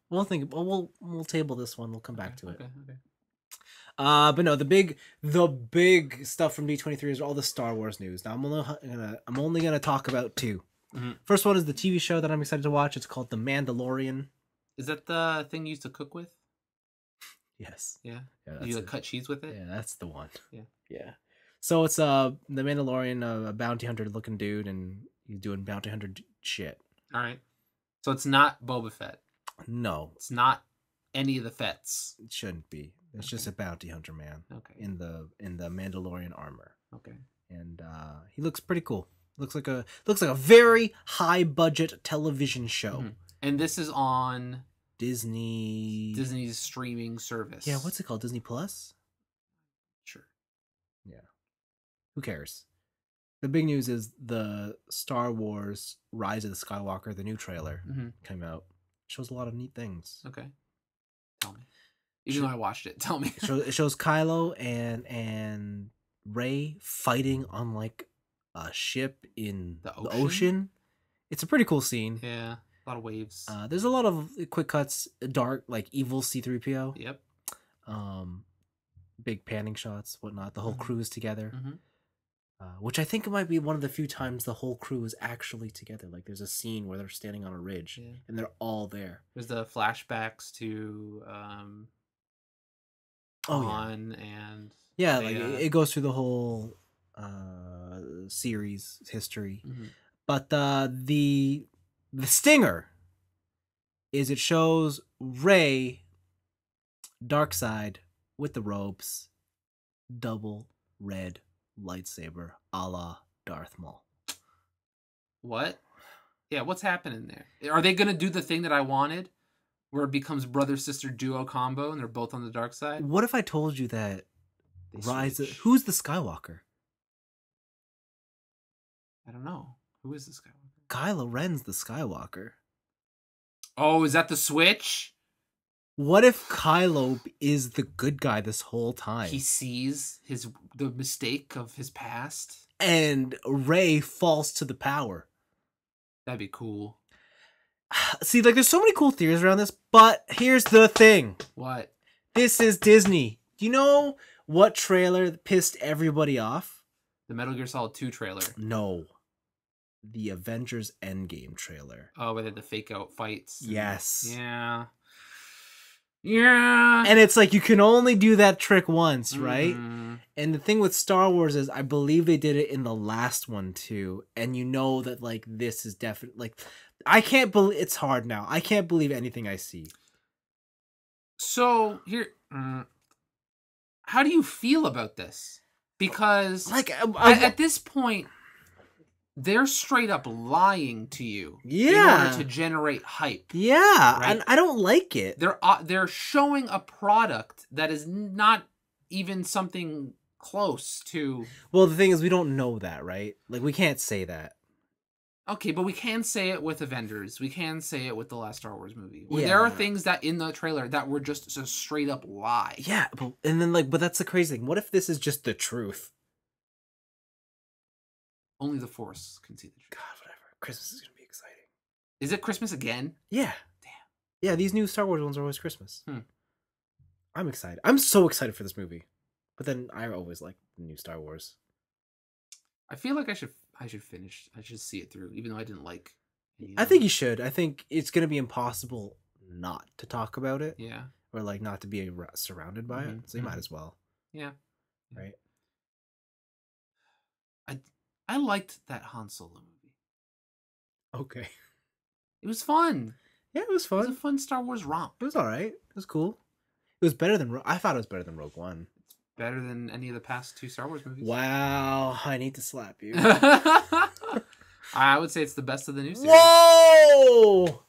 We'll think. We'll table this one. We'll come back to it. Okay. But no, the big stuff from D23 is all the Star Wars news. Now I'm only gonna talk about 2. First one is the TV show that I'm excited to watch. It's called The Mandalorian. Is that the thing you used to cook with? Yes. Yeah. You like cut cheese with it? Yeah, that's the one. Yeah. So it's the Mandalorian, a bounty hunter looking dude, and he's doing bounty hunter shit. All right. So it's not Boba Fett. No. It's not any of the Fetts. It shouldn't be. It's just a bounty hunter man. Okay. In the Mandalorian armor. Okay. And he looks pretty cool. Looks like a very high budget television show. And this is on Disney's streaming service. Yeah, what's it called? Disney Plus? Sure. Yeah. Who cares? The big news is the Star Wars Rise of the Skywalker, the new trailer, came out. Shows a lot of neat things. Okay. Tell me. Even though I watched it, tell me. It shows Kylo and Rey fighting on like a ship in the ocean. It's a pretty cool scene. Yeah. A lot of waves. There's a lot of quick cuts, dark, like evil C-3PO. Yep. Big panning shots, whatnot. The whole crew is together. Which I think it might be one of the few times the whole crew is actually together. Like there's a scene where they're standing on a ridge and they're all there. There's the flashbacks to Han and like it goes through the whole series history. But the stinger is it shows Rey Darkseid with the robes, double red lightsaber a la Darth Maul. What? Yeah, what's happening there? Are they going to do the thing that I wanted where it becomes brother-sister duo combo and they're both on the dark side? What if I told you that who's the Skywalker? I don't know. Who is the Skywalker? Kylo Ren's the Skywalker. Oh, is that the switch? What if Kylo is the good guy this whole time? He sees the mistake of his past. And Rey falls to the power. That'd be cool. See, like, there's so many cool theories around this, but here's the thing. What? This is Disney. Do you know what trailer pissed everybody off? The Metal Gear Solid 2 trailer. No. The Avengers Endgame trailer. Oh, where they had the fake out fights. Yes. Yeah. And it's like, you can only do that trick once, right? And the thing with Star Wars is, I believe they did it in the last one too. And you know that, like, this is definitely, like, I can't believe, it's hard now. I can't believe anything I see. So, here, how do you feel about this? Because, like, at this point, they're straight up lying to you in order to generate hype. Yeah, right? And I don't like it. They're showing a product that is not even something close to... Well, the thing is, we don't know that, right? Like, we can't say that. Okay, but we can say it with Avengers. We can say it with the last Star Wars movie. Where Yeah. there are things that in the trailer that were just a straight up lie. Yeah, and then but that's the crazy thing. What if this is just the truth? Only the Force can see the truth. God, whatever. Christmas is gonna be exciting. Is it Christmas again? Yeah. Damn. Yeah, these new Star Wars ones are always Christmas. I'm excited. I'm so excited for this movie. But then I always like the new Star Wars. I feel like I should finish. I should see it through, even though I didn't like. I think you should. I think it's gonna be impossible not to talk about it. Yeah. Or like not to be surrounded by it. So you might as well. Yeah. Right. I liked that Han Solo movie. Okay. It was fun. Yeah, it was fun. It was a fun Star Wars romp. It was all right. It was cool. It was better than. I thought it was better than Rogue One. Better than any of the past 2 Star Wars movies. Wow, I need to slap you. I would say it's the best of the new series. Whoa!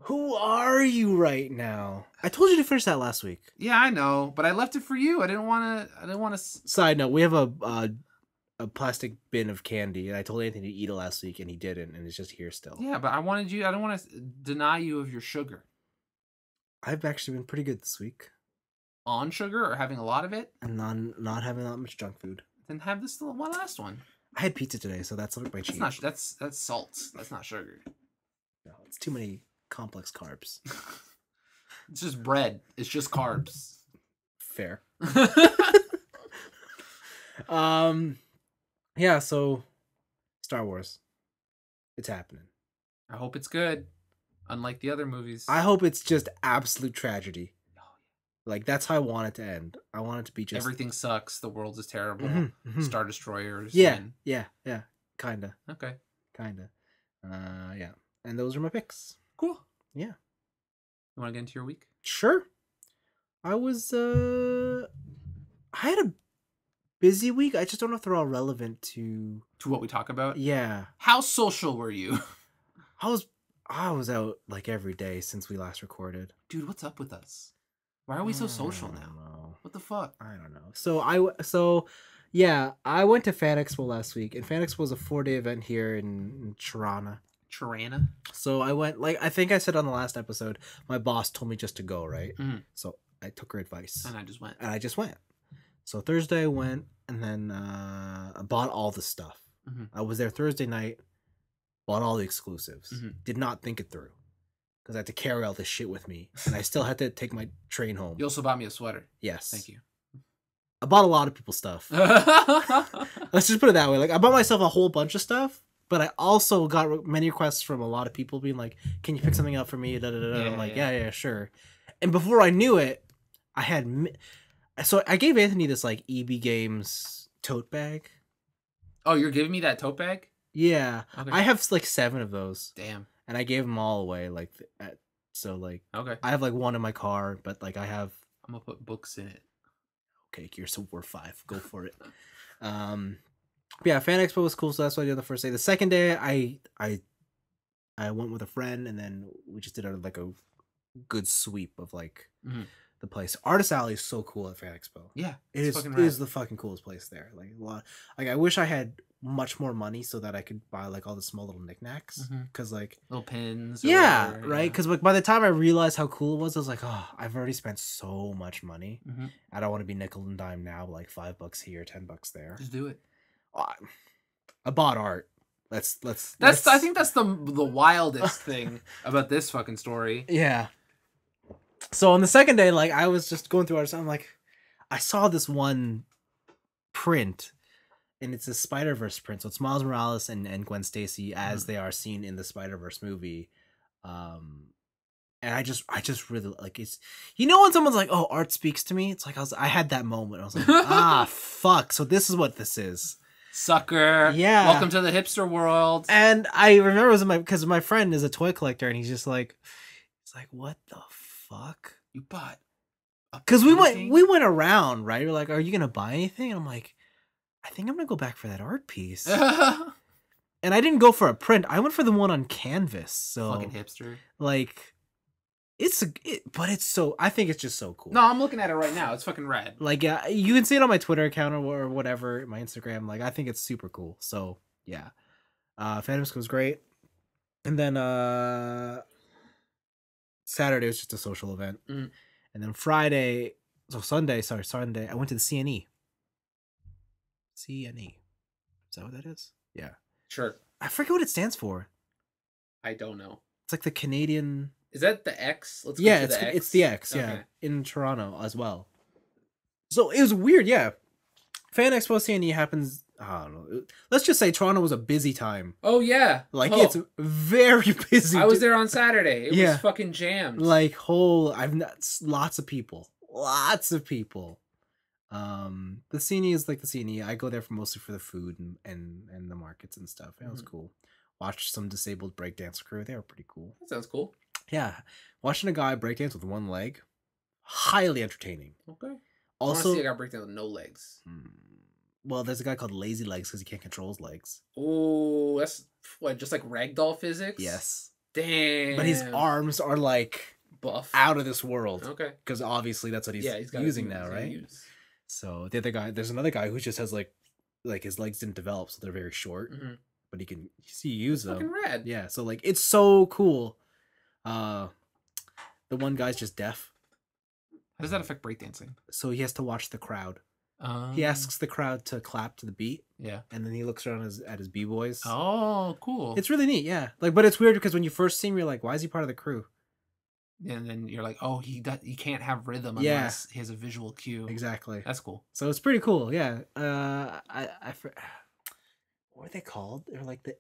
Who are you right now? I told you to finish that last week. Yeah, I know, but I left it for you. I didn't want to. Side note: we have a plastic bin of candy, and I told Anthony to eat it last week, and he didn't, and it's just here still. Yeah, but I wanted you. I don't want to deny you of your sugar. I've actually been pretty good this week. On sugar or having a lot of it? And not having that much junk food. Then have this one last one. I had pizza today, so that's like my cheat. That's salt. That's not sugar. No, it's too many complex carbs. It's just bread. It's just carbs. Fair. Yeah, so Star Wars. It's happening. I hope it's good. Unlike the other movies. I hope it's just absolute tragedy. Like, that's how I want it to end. I want it to be just... Everything sucks. The world is terrible. Star Destroyers. Yeah. Kinda. Okay. Kinda. Yeah. And those are my picks. Cool. Yeah. You want to get into your week? Sure. I had a busy week. I just don't know if they're all relevant to what we talk about. Yeah. How social were you? I was out like every day since we last recorded. Dude, what's up with us? Why are we so social now? Know. What the fuck? I don't know. So I went to Fan Expo last week, and Fan Expo was a 4-day event here in Toronto. Tirana? So I went, like I think I said on the last episode, my boss told me just to go, right? Mm-hmm. So I took her advice. And I just went. So Thursday I went, and then I bought all the stuff. Mm-hmm. I was there Thursday night, bought all the exclusives. Mm-hmm. Did not think it through. Because I had to carry all this shit with me. And I still had to take my train home. You also bought me a sweater. Yes. Thank you. I bought a lot of people's stuff. Let's just put it that way. Like, I bought myself a whole bunch of stuff, but I also got many requests from a lot of people being like, can you pick something up for me? Da, da, da. I'm like, yeah, sure. And before I knew it, I had... So I gave Anthony this, like, EB Games tote bag. Oh, you're giving me that tote bag? Yeah. Okay. I have, like, 7 of those. Damn. And I gave them all away, like, so, like... Okay. I have, like, 1 in my car, but, like, I have... I'm gonna put books in it. Okay, you're so worth 5. Go for it. But yeah, Fan Expo was cool, so that's what I did on the first day. The second day, I went with a friend, and then we just did like a good sweep of like the place. Artist Alley is so cool at Fan Expo. Yeah, it is the fucking coolest place there. Like a lot. Like I wish I had much more money so that I could buy like all the small little knickknacks, because like little pins. Yeah, right. Because like by the time I realized how cool it was, I was like, oh, I've already spent so much money. I don't want to be nickel and dime now. Like $5 here, $10 there. Just do it. I bought art. Let's. I think that's the wildest thing about this fucking story. Yeah. So on the second day, like I was just going through art, I'm like, I saw this one print, and it's a Spiderverse print. So it's Miles Morales and Gwen Stacy as they are seen in the Spiderverse movie. And I just really like it's, you know, when someone's like, oh, art speaks to me. It's like I had that moment. I was like, fuck. So this is what this is. Sucker. Yeah. Welcome to the hipster world. And I remember it was because my friend is a toy collector, and he's like, what the fuck? You bought? Because we went around, right? We're like, are you gonna buy anything? And I'm like, I think I'm gonna go back for that art piece. And I didn't go for a print. I went for the one on canvas. So fucking hipster. Like, but it's so. I think it's just so cool. No, I'm looking at it right now. It's fucking rad. Like, you can see it on my Twitter account or whatever, my Instagram. Like, I think it's super cool. So yeah. Fan Expo was great. And then Saturday was just a social event. Mm. And then Sunday, I went to the CNE. CNE. Is that what that is? Yeah. Sure. I forget what it stands for. I don't know. It's like the Canadian... Is that the X? It's the X, yeah. Okay. In Toronto as well. So it was weird, yeah. Fan Expo CNE happens... I don't know. Let's just say Toronto was a busy time. Oh, yeah. It's very busy. I was there on Saturday. It was fucking jammed. Lots of people. Lots of people. The CNE is like the CNE. I go there mostly for the food and the markets and stuff. It was cool. Watched some disabled breakdance crew. They were pretty cool. That sounds cool. Yeah. Watching a guy breakdance with one leg, highly entertaining. Okay. Also, I want to see a guy breakdance with no legs. Well, there's a guy called Lazy Legs because he can't control his legs. Oh, that's what, just like ragdoll physics? Yes. Damn. But his arms are like buff, out of this world. Okay. Because obviously that's what he's using now, right? So the other guy, there's another guy who just has like his legs didn't develop, so they're very short, but he can use them. Fucking rad. Yeah. So like it's so cool. The one guy's just deaf. How does that affect breakdancing? So he has to watch the crowd. He asks the crowd to clap to the beat. Yeah. And then he looks around at his b-boys. Oh, cool. It's really neat, yeah. But it's weird because when you first see him, you're like, why is he part of the crew? And then you're like, oh, he can't have rhythm unless he has a visual cue. Exactly. That's cool. So it's pretty cool, yeah. What are they called? They're like the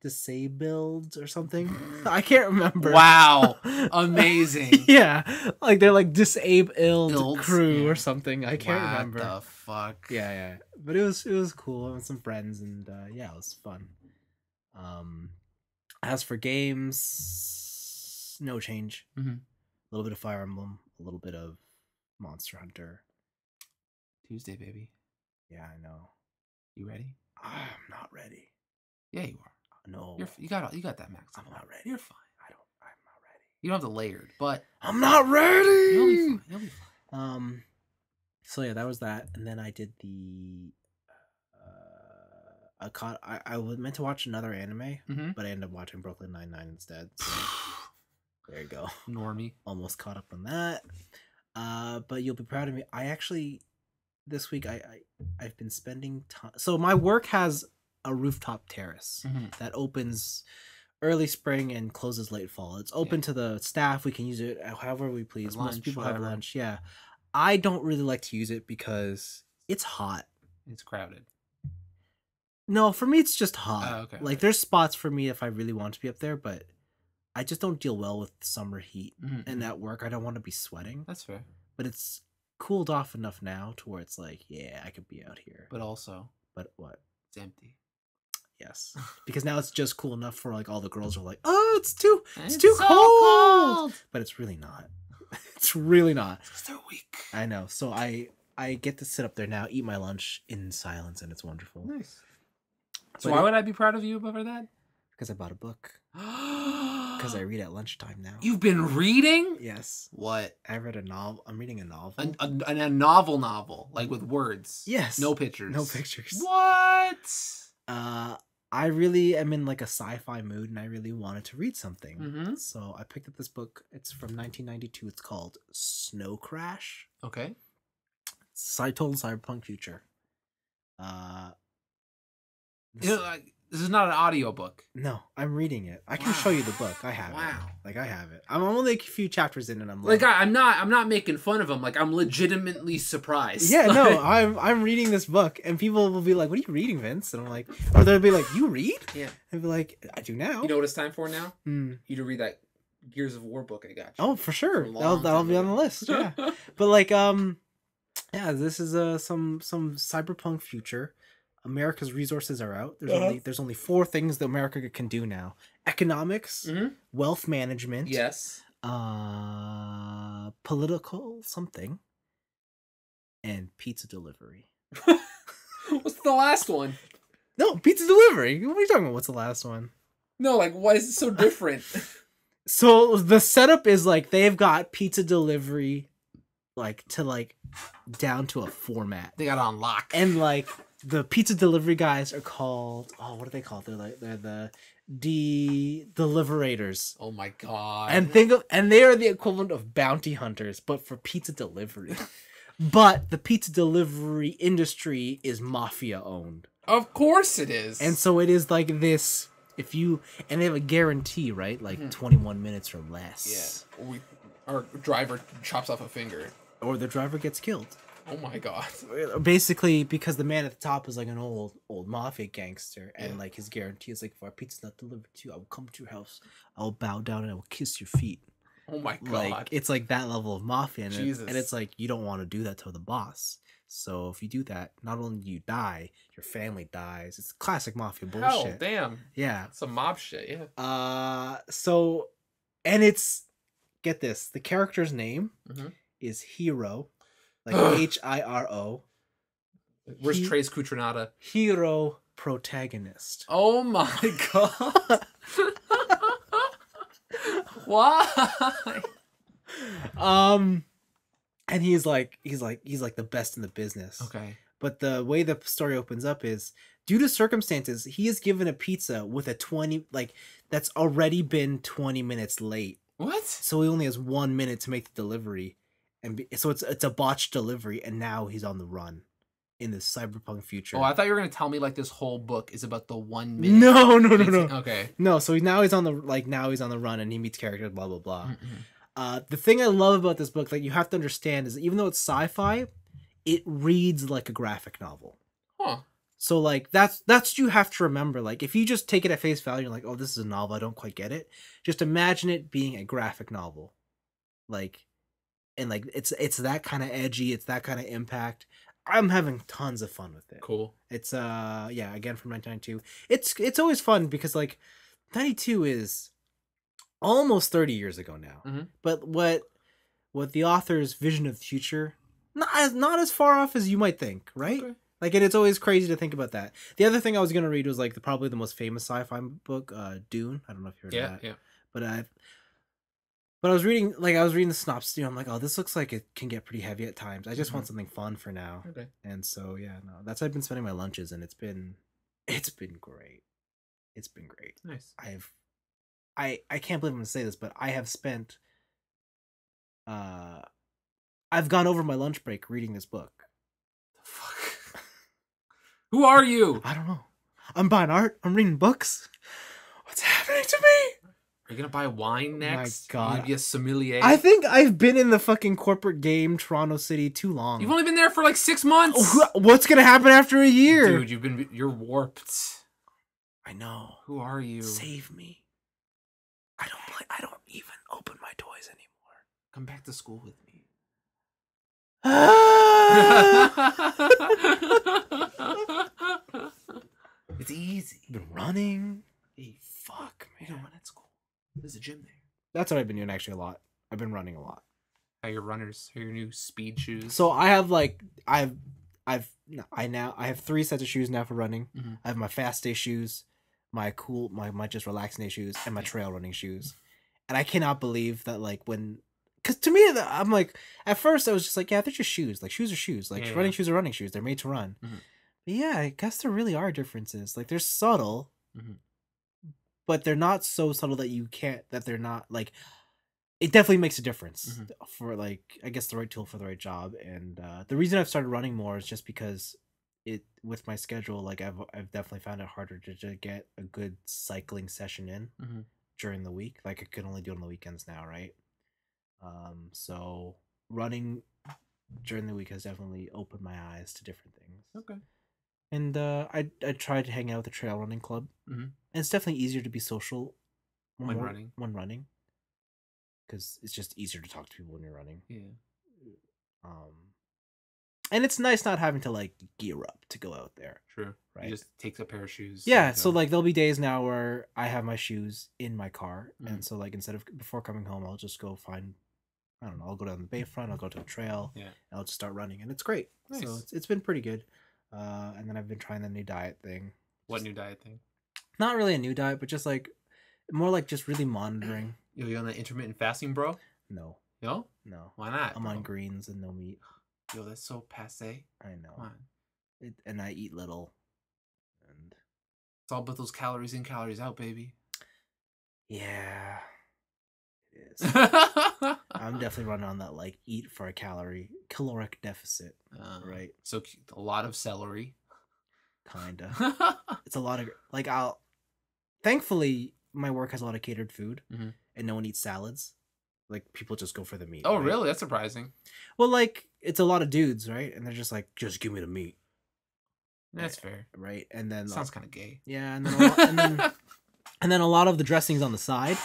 disabled or something. I can't remember. Wow, amazing. Yeah, like they're like disabled crew or something. I can't remember. What the fuck? Yeah. But it was cool. I with some friends and it was fun. As for games, no change. A little bit of Fire Emblem, a little bit of Monster Hunter. Tuesday, baby. Yeah, I know. You ready? I'm not ready. Yeah, you are. No. You got that, Max. I'm not ready. You're fine. I'm not ready. You don't have the layered, but I'm not ready. You'll be fine. So yeah, that was that, and then I did the. I was meant to watch another anime, but I ended up watching Brooklyn Nine-Nine instead. So there you go. Normie. Almost caught up on that. But you'll be proud of me. I actually. This week, I've been spending time. So my work has a rooftop terrace that opens early spring and closes late fall. It's open to the staff. We can use it however we please. Most people have lunch. Yeah, I don't really like to use it because it's hot. It's crowded. No, for me it's just hot. Oh, okay. Like there's spots for me if I really want to be up there, but I just don't deal well with summer heat. And at work, I don't want to be sweating. That's fair. But it's cooled off enough now to where it's like, yeah, I could be out here. But what? It's empty. Yes, because now it's just cool enough for like all the girls are like, oh, it's too so cold, but it's really not. It's really not. Because they're weak. I know. So I get to sit up there now, eat my lunch in silence, and it's wonderful. Nice. So why would I be proud of you over that? Because I bought a book. Because I read at lunchtime now. You've been reading? Yes. What? I read a novel. I'm reading a novel. A novel, like with words. Yes. No pictures. No pictures. What? I really am in like a sci-fi mood, and I really wanted to read something. So I picked up this book. It's from 1992. It's called Snow Crash. Okay. Total Cyberpunk Future. This is not an audiobook. No, I'm reading it. I can show you the book. I have it. Like I have it. I'm only a few chapters in, and I'm like, I'm not making fun of him. Like I'm legitimately surprised. Yeah, no, I'm reading this book, and people will be like, "What are you reading, Vince?" And I'm like, or they'll be like, "You read?" Yeah. And be like, "I do now." You know what it's time for now? You to read that Gears of War book I got you. Oh, for sure. That'll be on the list. Yeah. But like, yeah, this is some Cyberpunk Future. America's resources are out. There's only 4 things that America can do now: economics, wealth management, yes, political something, and pizza delivery. What's the last one? No, pizza delivery. What are you talking about? What's the last one? No, like why is it so different? So the setup is like they've got pizza delivery, like to like down to a format. They got it on lock. And like the pizza delivery guys are called, oh, what are they called? They're the deliverators. Oh my god. And they are the equivalent of bounty hunters, but for pizza delivery. But the pizza delivery industry is mafia owned. Of course it is. And so it is like this, and they have a guarantee, right? Like 21 minutes or less. Yeah. Our driver chops off a finger. Or the driver gets killed. Oh my god. Basically, because the man at the top is like an old mafia gangster, and like his guarantee is like, if our pizza's not delivered to you, I will come to your house, I will bow down and I will kiss your feet. Oh my god. Like, it's like that level of mafia, and Jesus. it's like, you don't want to do that to the boss. So if you do that, not only do you die, your family dies. It's classic mafia bullshit. Hell, damn. Yeah. Some mob shit, yeah. So, and it's, get this, the character's name is Hero, like Hiro. Where's Trace Coutronata? Hero protagonist. Oh my god. Why? And he's like the best in the business. Okay. But the way the story opens up is, due to circumstances, he is given a pizza with a 20, like, that's already been 20 minutes late. What? So he only has 1 minute to make the delivery, and so it's a botched delivery, and now he's on the run in this cyberpunk future. Oh, I thought you were gonna tell me like this whole book is about the 1 minute. No. Okay. No, so now he's on the run, and he meets characters, blah blah blah. The thing I love about this book that you have to understand is that even though it's sci-fi, it reads like a graphic novel. Huh. So like that's what you have to remember. Like, if you just take it at face value, you're like, oh, this is a novel, I don't quite get it. Just imagine it being a graphic novel. Like, and like it's that kind of edgy, it's that kind of impact. I'm having tons of fun with it. Cool. It's again from 1992. It's always fun because like 92 is almost 30 years ago now. But what the author's vision of the future, not as far off as you might think, right? Okay. Like, and it's always crazy to think about that. The other thing I was gonna read was like probably the most famous sci-fi book, Dune. I don't know if you heard of that. Yeah. But I was reading the synopsis too. I'm like, oh, this looks like it can get pretty heavy at times. I just want something fun for now. Okay. And so yeah, no, that's how I've been spending my lunches, and it's been great. It's been great. Nice. I can't believe I'm gonna say this, but I have spent I've gone over my lunch break reading this book. The fuck? Who are you? I don't know. I'm buying art. I'm reading books. What's happening to me? Are you gonna buy wine next? My God. Are you gonna be a sommelier? I think I've been in the fucking corporate game, Toronto City, too long. You've only been there for like 6 months. What's gonna happen after a year? Dude, you're warped. I know. Who are you? Save me. I don't even open my toys anymore. Come back to school with me. It's easy. Been running. Hey, fuck, man. You don't run at school. There's a gym there. That's what I've been doing actually a lot. I've been running a lot. How your runners? How your new speed shoes? So I have like I have 3 sets of shoes now for running. I have my fast day shoes, my just relaxing day shoes, and my trail running shoes. And I cannot believe that, like, because to me, I'm like, at first I was just like, yeah, they're just shoes. Like, shoes are shoes. Like, running shoes are running shoes. They're made to run. But yeah, I guess there really are differences. Like, they're subtle, but they're not so subtle that they're not, like, it definitely makes a difference for, like, I guess the right tool for the right job. And the reason I've started running more is just because with my schedule, like, I've definitely found it harder to get a good cycling session in during the week. Like, I can only do it on the weekends now, right? So running during the week has definitely opened my eyes to different things. Okay. And I tried to hang out with the trail running club, and it's definitely easier to be social when running, because it's just easier to talk to people when you're running. Yeah. And it's nice not having to, like, gear up to go out there. True. Right. You just take a pair of shoes. Yeah. So, like, there'll be days now where I have my shoes in my car, and so, like, before coming home, I'll just go find, I don't know, I'll go down the bayfront, I'll go to a trail, and I'll just start running, and it's great. Nice. So it's been pretty good. And then I've been trying the new diet thing. What new diet thing? Not really a new diet, but just like more like just really monitoring. You on the intermittent fasting, bro? No. No? No. Why not? I'm on greens and no meat. Yo, that's so passe. I know. Come on. and I eat little. And It's all about those calories in, calories out, baby. yeah, it is. I'm definitely running on that like eat for a caloric deficit, right? So a lot of celery. Kinda. It's a lot of like thankfully my work has a lot of catered food, and no one eats salads. Like people just go for the meat. Oh, right? really? That's surprising. Well, like it's a lot of dudes, right? And they're just like, just give me the meat. That's fair, right? And then sounds kind of gay. Yeah, and then and then a lot of the dressings on the side,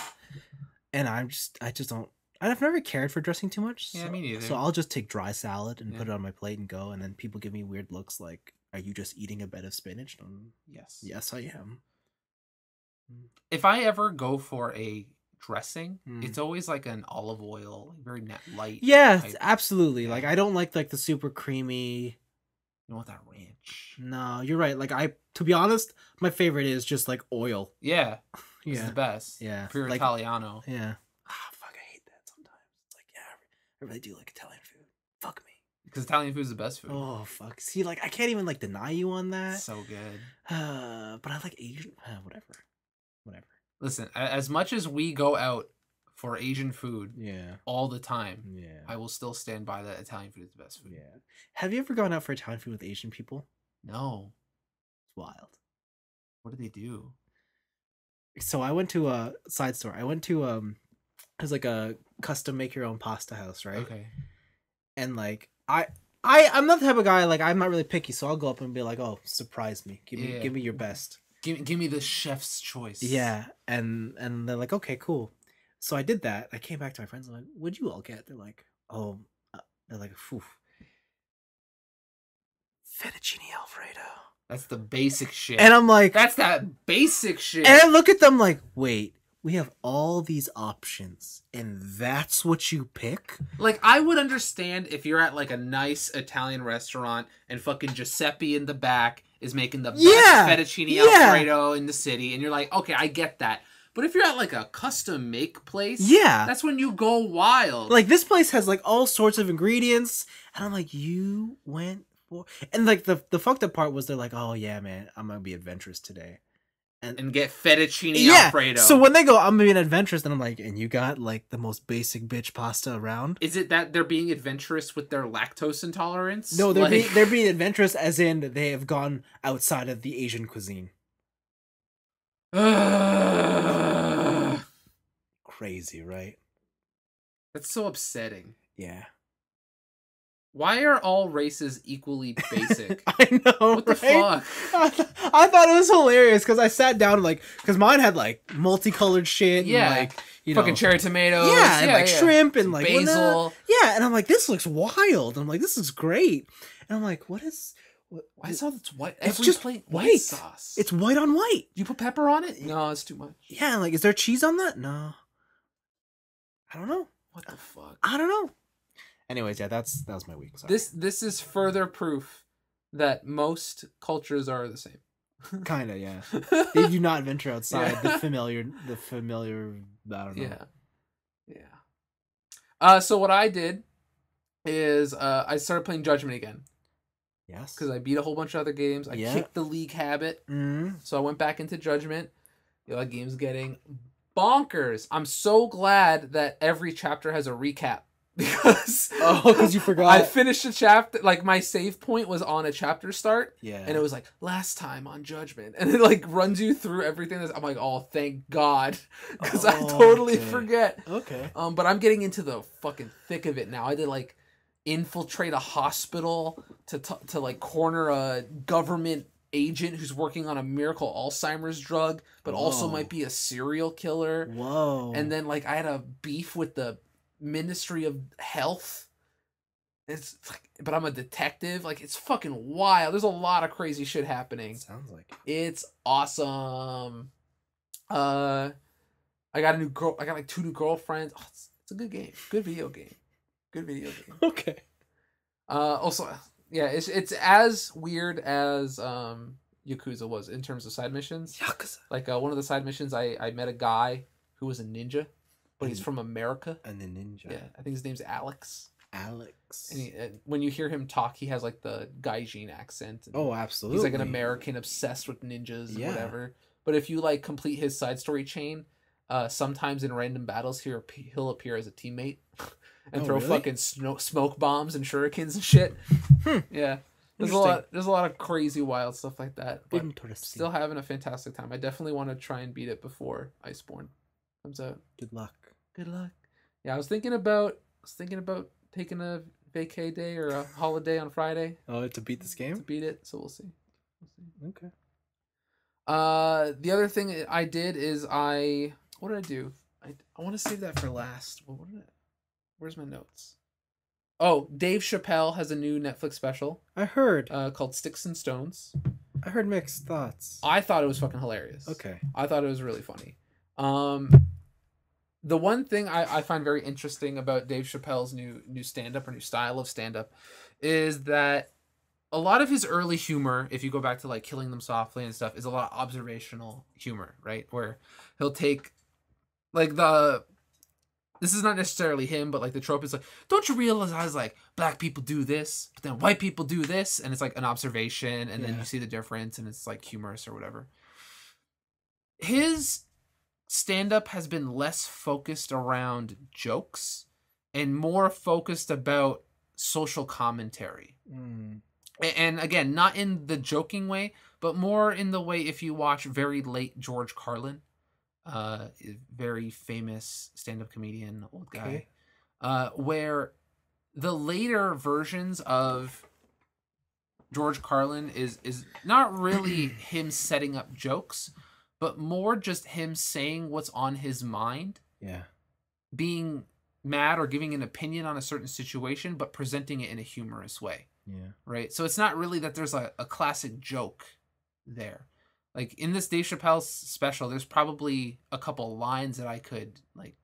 and I just don't. I've never cared for dressing too much. Yeah, me neither. So I'll just take dry salad and put it on my plate and go, and then people give me weird looks like, "Are you just eating a bed of spinach?" Yes. Yes, I am. If I ever go for a dressing, it's always like an olive oil, very light. Yeah, absolutely. Yeah. Like I don't like the super creamy. You want that ranch? No, you're right. Like to be honest, my favorite is just like oil. Yeah, it's the best. Yeah, pure like, Italiano. Yeah. Fuck, I hate that sometimes. It's like, yeah, I really do like Italian food. Fuck me. Because Italian food is the best food. Oh fuck. See, like I can't even like deny you on that. So good. But I like Asian. Whatever. Listen, as much as we go out for Asian food, all the time, I will still stand by that Italian food is the best food. Yeah. Have you ever gone out for Italian food with Asian people? No. It's wild. What do they do? So I went to a side store. I went to it was like a custom make your own pasta house, right? Okay. And like I'm not the type of guy, like I'm not really picky, so I'll go up and be like, "Oh, surprise me. Give me your best. Give me the chef's choice." Yeah. And they're like, "Okay, cool." So I did that. I came back to my friends. I'm like, "What'd you all get?" They're like, "Oh," they're like, "Phew. Fettuccine Alfredo." That's the basic shit. And I'm like, that's that basic shit. And I look at them like, wait, we have all these options, and that's what you pick? Like, I would understand if you're at like a nice Italian restaurant and fucking Giuseppe in the back is making the best fettuccine Alfredo in the city, and you're like, okay, I get that. But if you're at like a custom make place, that's when you go wild. Like this place has like all sorts of ingredients, and I'm like, you went for, and like the fucked up part was they're like, oh yeah, man, I'm gonna be adventurous today, and get fettuccine Alfredo. So when they go, I'm being adventurous, then I'm like, and you got like the most basic bitch pasta around. Is it that they're being adventurous with their lactose intolerance? No, they're being adventurous as in they have gone outside of the Asian cuisine. Crazy, right? That's so upsetting. Yeah. Why are all races equally basic? I know. What the fuck? I thought it was hilarious because I sat down because mine had like multicolored shit. Yeah. And, like, fucking cherry tomatoes. Yeah, and like shrimp and like basil. Yeah, and I'm like, this looks wild. I'm like, this is great. And I'm like, what is? Why is all this white? It's just white sauce. It's white on white. You put pepper on it? No, it's too much. Yeah, like, is there cheese on that? No. I don't know. What the fuck? I don't know. Anyways, yeah, that was my week. Sorry. This is further proof that most cultures are the same. Kinda, yeah. They do not venture outside the familiar. I don't know. Yeah. So what I did is I started playing Judgment again. Yes. Because I beat a whole bunch of other games. I kicked the league habit. So I went back into Judgment. That game's getting bonkers. I'm so glad that every chapter has a recap. Because you forgot. I finished a chapter, like my save point was on a chapter start. Yeah. And it was like, last time on Judgment. And it like runs you through everything. I'm like, oh, thank God. Because I totally forget. Okay. But I'm getting into the fucking thick of it now. I did like infiltrate a hospital to like corner a government agent who's working on a miracle Alzheimer's drug, but also might be a serial killer. Whoa. And then like I had a beef with the Ministry of Health. It's like, but I'm a detective. Like, it's fucking wild. There's a lot of crazy shit happening. Sounds like it's awesome. I got a new girl. I got like 2 new girlfriends. Oh, it's a good game. Good video game. Okay. Also, yeah, it's as weird as Yakuza was in terms of side missions. Yakuza. Like one of the side missions, I met a guy who was a ninja, but he's from America. And a ninja. Yeah, I think his name's Alex. Alex. And when you hear him talk, he has like the Gaijin accent. And Oh, absolutely. he's like an American obsessed with ninjas and whatever. But if you like complete his side story chain, sometimes in random battles he'll appear as a teammate and throw fucking smoke bombs and shurikens and shit. Yeah. There's a lot of crazy wild stuff like that. But still having a fantastic time. I definitely want to try and beat it before Iceborne comes out. Good luck. Good luck. Yeah, I was thinking about taking a vacay day or a holiday on Friday. Oh, to beat this game? To beat it, so we'll see. Okay. The other thing I did is what did I do? I want to save that for last. Where's my notes? Oh, Dave Chappelle has a new Netflix special. I heard. Called Sticks and Stones. I heard mixed thoughts. I thought it was fucking hilarious. Okay. I thought it was really funny. The one thing I find very interesting about Dave Chappelle's new stand-up or new style of stand-up is that a lot of his early humor, if you go back to like Killing Them Softly and stuff, is a lot of observational humor, right? Where he'll take like this is not necessarily him, but like the trope is like, don't you realize like black people do this, but then white people do this, and it's like an observation, and then you see the difference, and it's like humorous or whatever. His stand-up has been less focused around jokes and more focused about social commentary. And again, not in the joking way, but more in the way if you watch very late George Carlin, very famous stand-up comedian, old guy, where the later versions of George Carlin is not really him setting up jokes, but more just him saying what's on his mind. Yeah. Being mad or giving an opinion on a certain situation, but presenting it in a humorous way. Yeah. Right? So it's not really that there's a classic joke there. Like in this Dave Chappelle special, there's probably a couple lines that I could like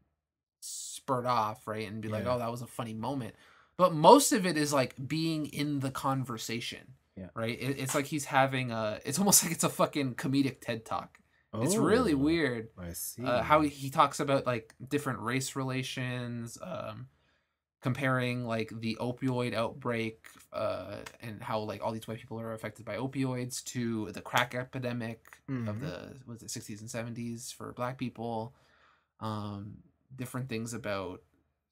spurt off, right? And be like, oh, that was a funny moment. But most of it is like being in the conversation. Yeah. Right? It's like he's having it's almost like it's a fucking comedic TED Talk. It's really weird. I see. How he talks about like different race relations, comparing like the opioid outbreak and how like all these white people are affected by opioids to the crack epidemic of the 60s and 70s for black people. Different things about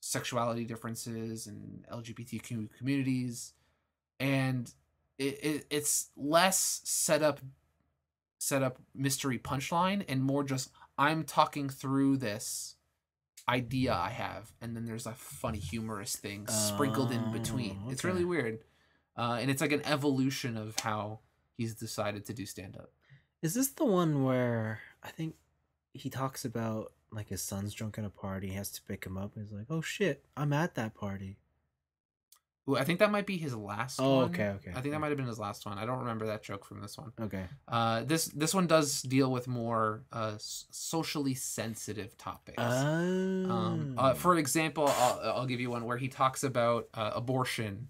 sexuality differences and LGBTQ communities, and it's less set up mystery punchline and more just I'm talking through this idea I have, and then there's a funny humorous thing sprinkled in between. Okay. It's really weird, and it's like an evolution of how he's decided to do stand-up. Is this the one where I think he talks about like his son's drunk at a party, he has to pick him up, and he's like, oh shit, I'm at that party? Ooh, I think that might be his last one. Okay. I think that might have been his last one. I don't remember that joke from this one. Okay. This one does deal with more socially sensitive topics. For example, I'll give you one where he talks about abortion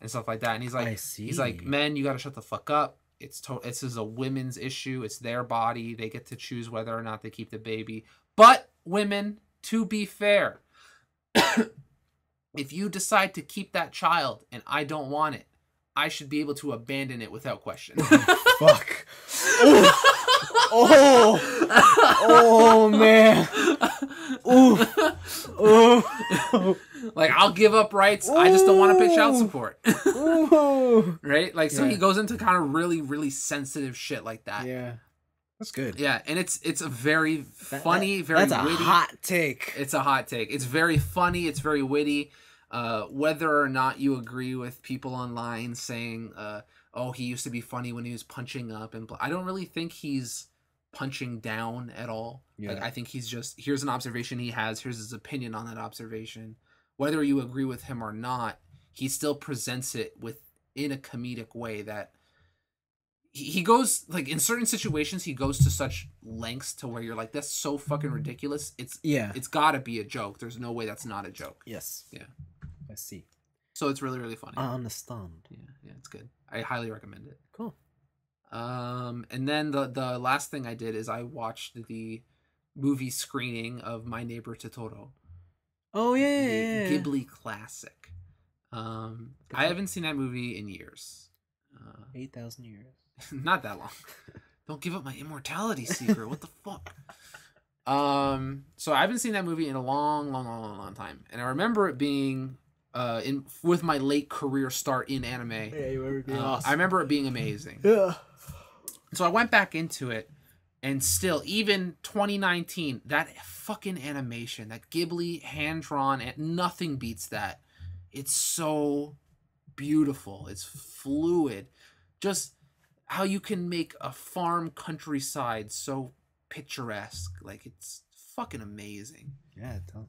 and stuff like that, and he's like, men, you got to shut the fuck up. This is a women's issue. It's their body. They get to choose whether or not they keep the baby. But women, to be fair. If you decide to keep that child and I don't want it, I should be able to abandon it without question. Fuck. Oh man. Ooh. Like, I'll give up rights. I just don't want to pay child support. Right? Like, so he goes into kind of really, really sensitive shit like that. Yeah. That's good. Yeah, and it's a very funny, very witty. That's a hot take. It's a hot take. It's very funny. It's very witty. Whether or not you agree with people online saying, oh, he used to be funny when he was punching up, and I don't really think he's punching down at all. Yeah. Like, I think he's just, here's an observation he has, here's his opinion on that observation. Whether you agree with him or not, he still presents it in a comedic way that he goes, like, in certain situations, he goes to such lengths to where you're like, that's so fucking ridiculous. It's gotta be a joke. There's no way that's not a joke. Yes. Yeah. I see. So it's really, really funny. I understand. Yeah, it's good. I highly recommend it. Cool. And then the last thing I did is I watched the movie screening of My Neighbor Totoro. Oh, yeah. The Ghibli classic. I haven't seen that movie in years. 8,000 years. Not that long. Don't give up my immortality secret. What the fuck? So I haven't seen that movie in a long time, and I remember it being with my late career start in anime. Yeah, you remember being awesome. I remember it being amazing. Yeah. So I went back into it, and still, even 2019, that fucking animation, that Ghibli hand-drawn, nothing beats that. It's so beautiful. It's fluid. Just how you can make a farm countryside so picturesque. Like, it's fucking amazing. Yeah, it does.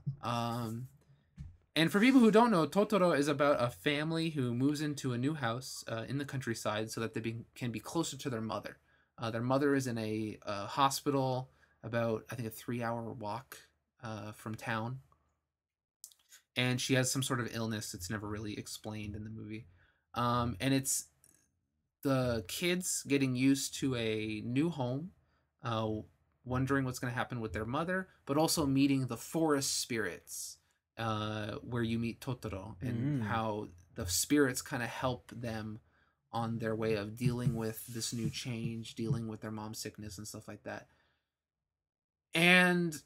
And for people who don't know, Totoro is about a family who moves into a new house in the countryside so that they can be closer to their mother. Their mother is in a hospital about, I think, a 3-hour walk from town. And she has some sort of illness that's never really explained in the movie. And it's the kids getting used to a new home, wondering what's going to happen with their mother, but also meeting the forest spirits, where you meet Totoro, and how the spirits kind of help them on their way of dealing with this new change, dealing with their mom's sickness and stuff like that. And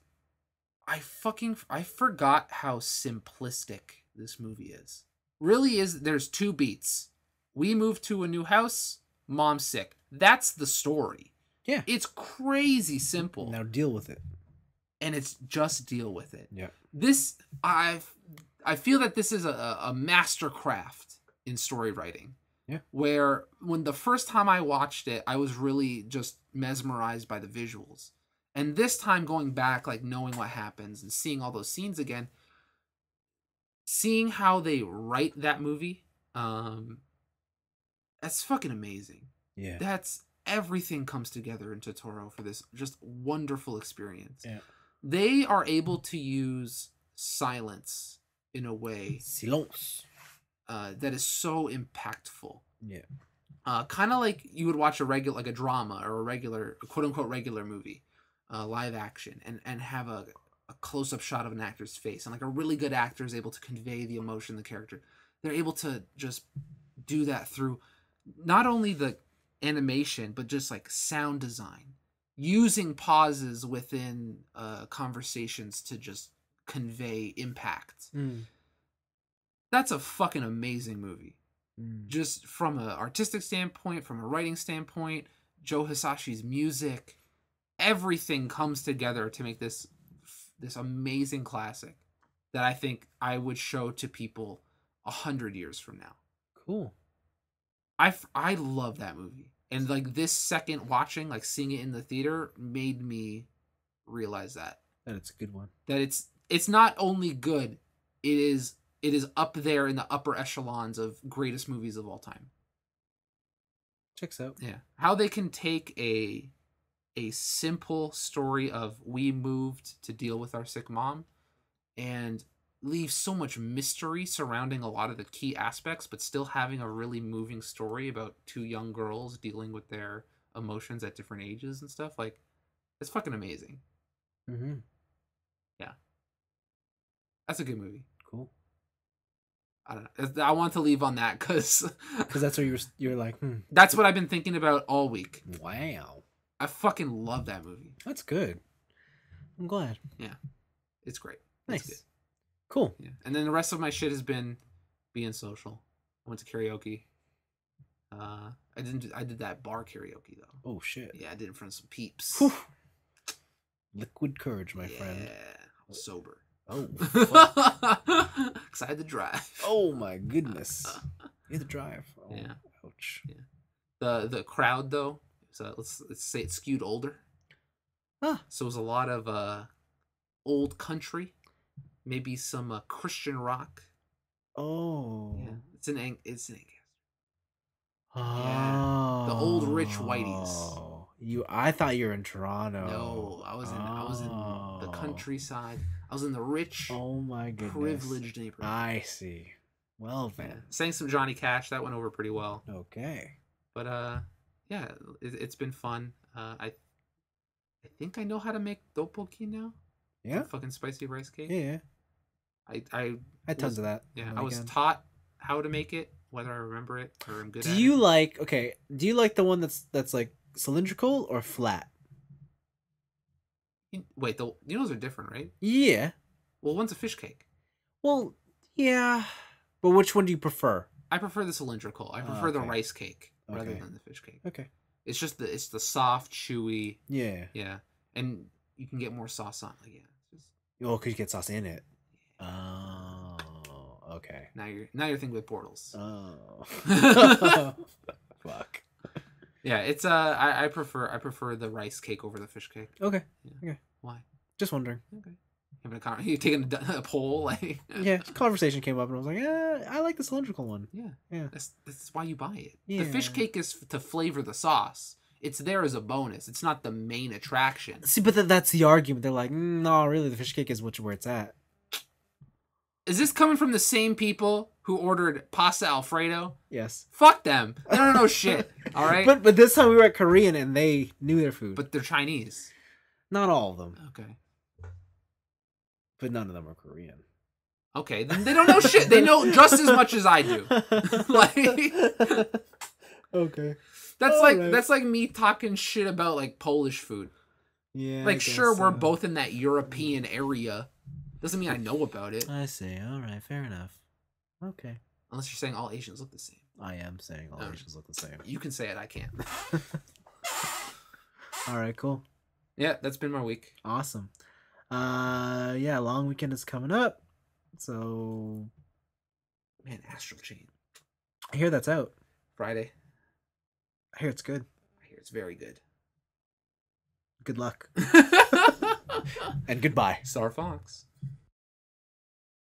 I forgot how simplistic this movie is. Really is. There's 2 beats. We move to a new house, mom's sick. That's the story. Yeah. It's crazy simple. Now deal with it. And it's just deal with it. Yeah. This, I feel that this is a master craft in story writing. Yeah. Where when the first time I watched it, I was really just mesmerized by the visuals. And this time going back, like knowing what happens and seeing all those scenes again, seeing how they write that movie, that's fucking amazing. Yeah. That's everything comes together in Totoro for this just wonderful experience. Yeah. They are able to use silence in a way Silence. that is so impactful. Yeah. Kind of like you would watch a drama or a regular, quote unquote, regular movie, live action, and have a close up shot of an actor's face, and like a really good actor is able to convey the emotion of the character. They're able to just do that through not only the animation, but just like sound design, using pauses within conversations to just convey impact. That's a fucking amazing movie. Just from an artistic standpoint, from a writing standpoint, Joe Hisashi's music, everything comes together to make this amazing classic that I think I would show to people 100 years from now. Cool. I love that movie. And like this second watching, like seeing it in the theater, made me realize that it's a good one. That it's not only good, it is up there in the upper echelons of greatest movies of all time. Checks out. Yeah. How they can take a simple story of we moved to deal with our sick mom and leave so much mystery surrounding a lot of the key aspects, but still having a really moving story about 2 young girls dealing with their emotions at different ages and stuff. Like, it's fucking amazing. Yeah. That's a good movie. Cool. I don't know. I want to leave on that because that's what you're like. That's what I've been thinking about all week. Wow. I fucking love that movie. That's good. I'm glad. Yeah. It's great. Nice. It's good. Cool. Yeah. And then the rest of my shit has been being social. I went to karaoke. I did that bar karaoke though. Oh shit. Yeah, I did it in front of some peeps. Whew. Liquid courage, my friend. Yeah. I was sober. Oh. Because I had to drive. Oh my goodness. You had to drive. Oh, yeah. Ouch. Yeah. The crowd though, so let's say it skewed older. Huh. So it was a lot of old country, maybe some Christian rock. Oh. Yeah. It's an Oh. Yeah. The old rich whiteys. I thought you were in Toronto. No, I was in the countryside. I was in the rich, oh my goodness, privileged neighborhood. I see. Well then, yeah. Sang some Johnny Cash. That went over pretty well. Okay. But yeah, it's been fun. I think I know how to make tteokbokki now. Yeah. Fucking spicy rice cake. Yeah. I had tons of that. Yeah, I was taught how to make it, whether I remember it or I'm good Do at you it. like do you like the one that's like cylindrical or flat? Wait, the noodles are different, right? Yeah. Well, one's a fish cake. Well, yeah. But which one do you prefer? I prefer the cylindrical. I prefer the Okay. rice cake rather Okay. than the fish cake. Okay. It's just it's the soft, chewy. Yeah. Yeah, and you can get more sauce on. Like, yeah. It's just, Well, because you get sauce in it. Oh. Okay. now you're thinking with portals. Oh. Fuck. Yeah, it's I prefer the rice cake over the fish cake. Okay. Yeah. Okay. Why? Just wondering. Okay. You taking a poll like? Yeah, conversation came up and I was like, I like the cylindrical one. Yeah. Yeah. That's why you buy it. Yeah. The fish cake is to flavor the sauce. It's there as a bonus. It's not the main attraction. See, but that's the argument. They're like, no, really, the fish cake is where it's at. Is this coming from the same people who ordered pasta Alfredo? Yes. Fuck them. They don't know shit. All right. But this time we were at Korean and they knew their food. But they're Chinese. Not all of them. Okay. But none of them are Korean. Okay, then they don't know shit. They know just as much as I do. Like, okay. That's like me talking shit about like Polish food. Yeah. Like, sure, we're both in that European area. Doesn't mean I know about it. I see. All right. Fair enough. Okay. Unless you're saying all Asians look the same. I am saying all Asians look the same. You can say it. I can't. All right. Cool. Yeah, that's been my week. Awesome. Yeah, long weekend is coming up. So, Man, Astral Chain. I hear that's out. Friday. I hear it's good. I hear it's very good. Good luck. And goodbye. Star Fox.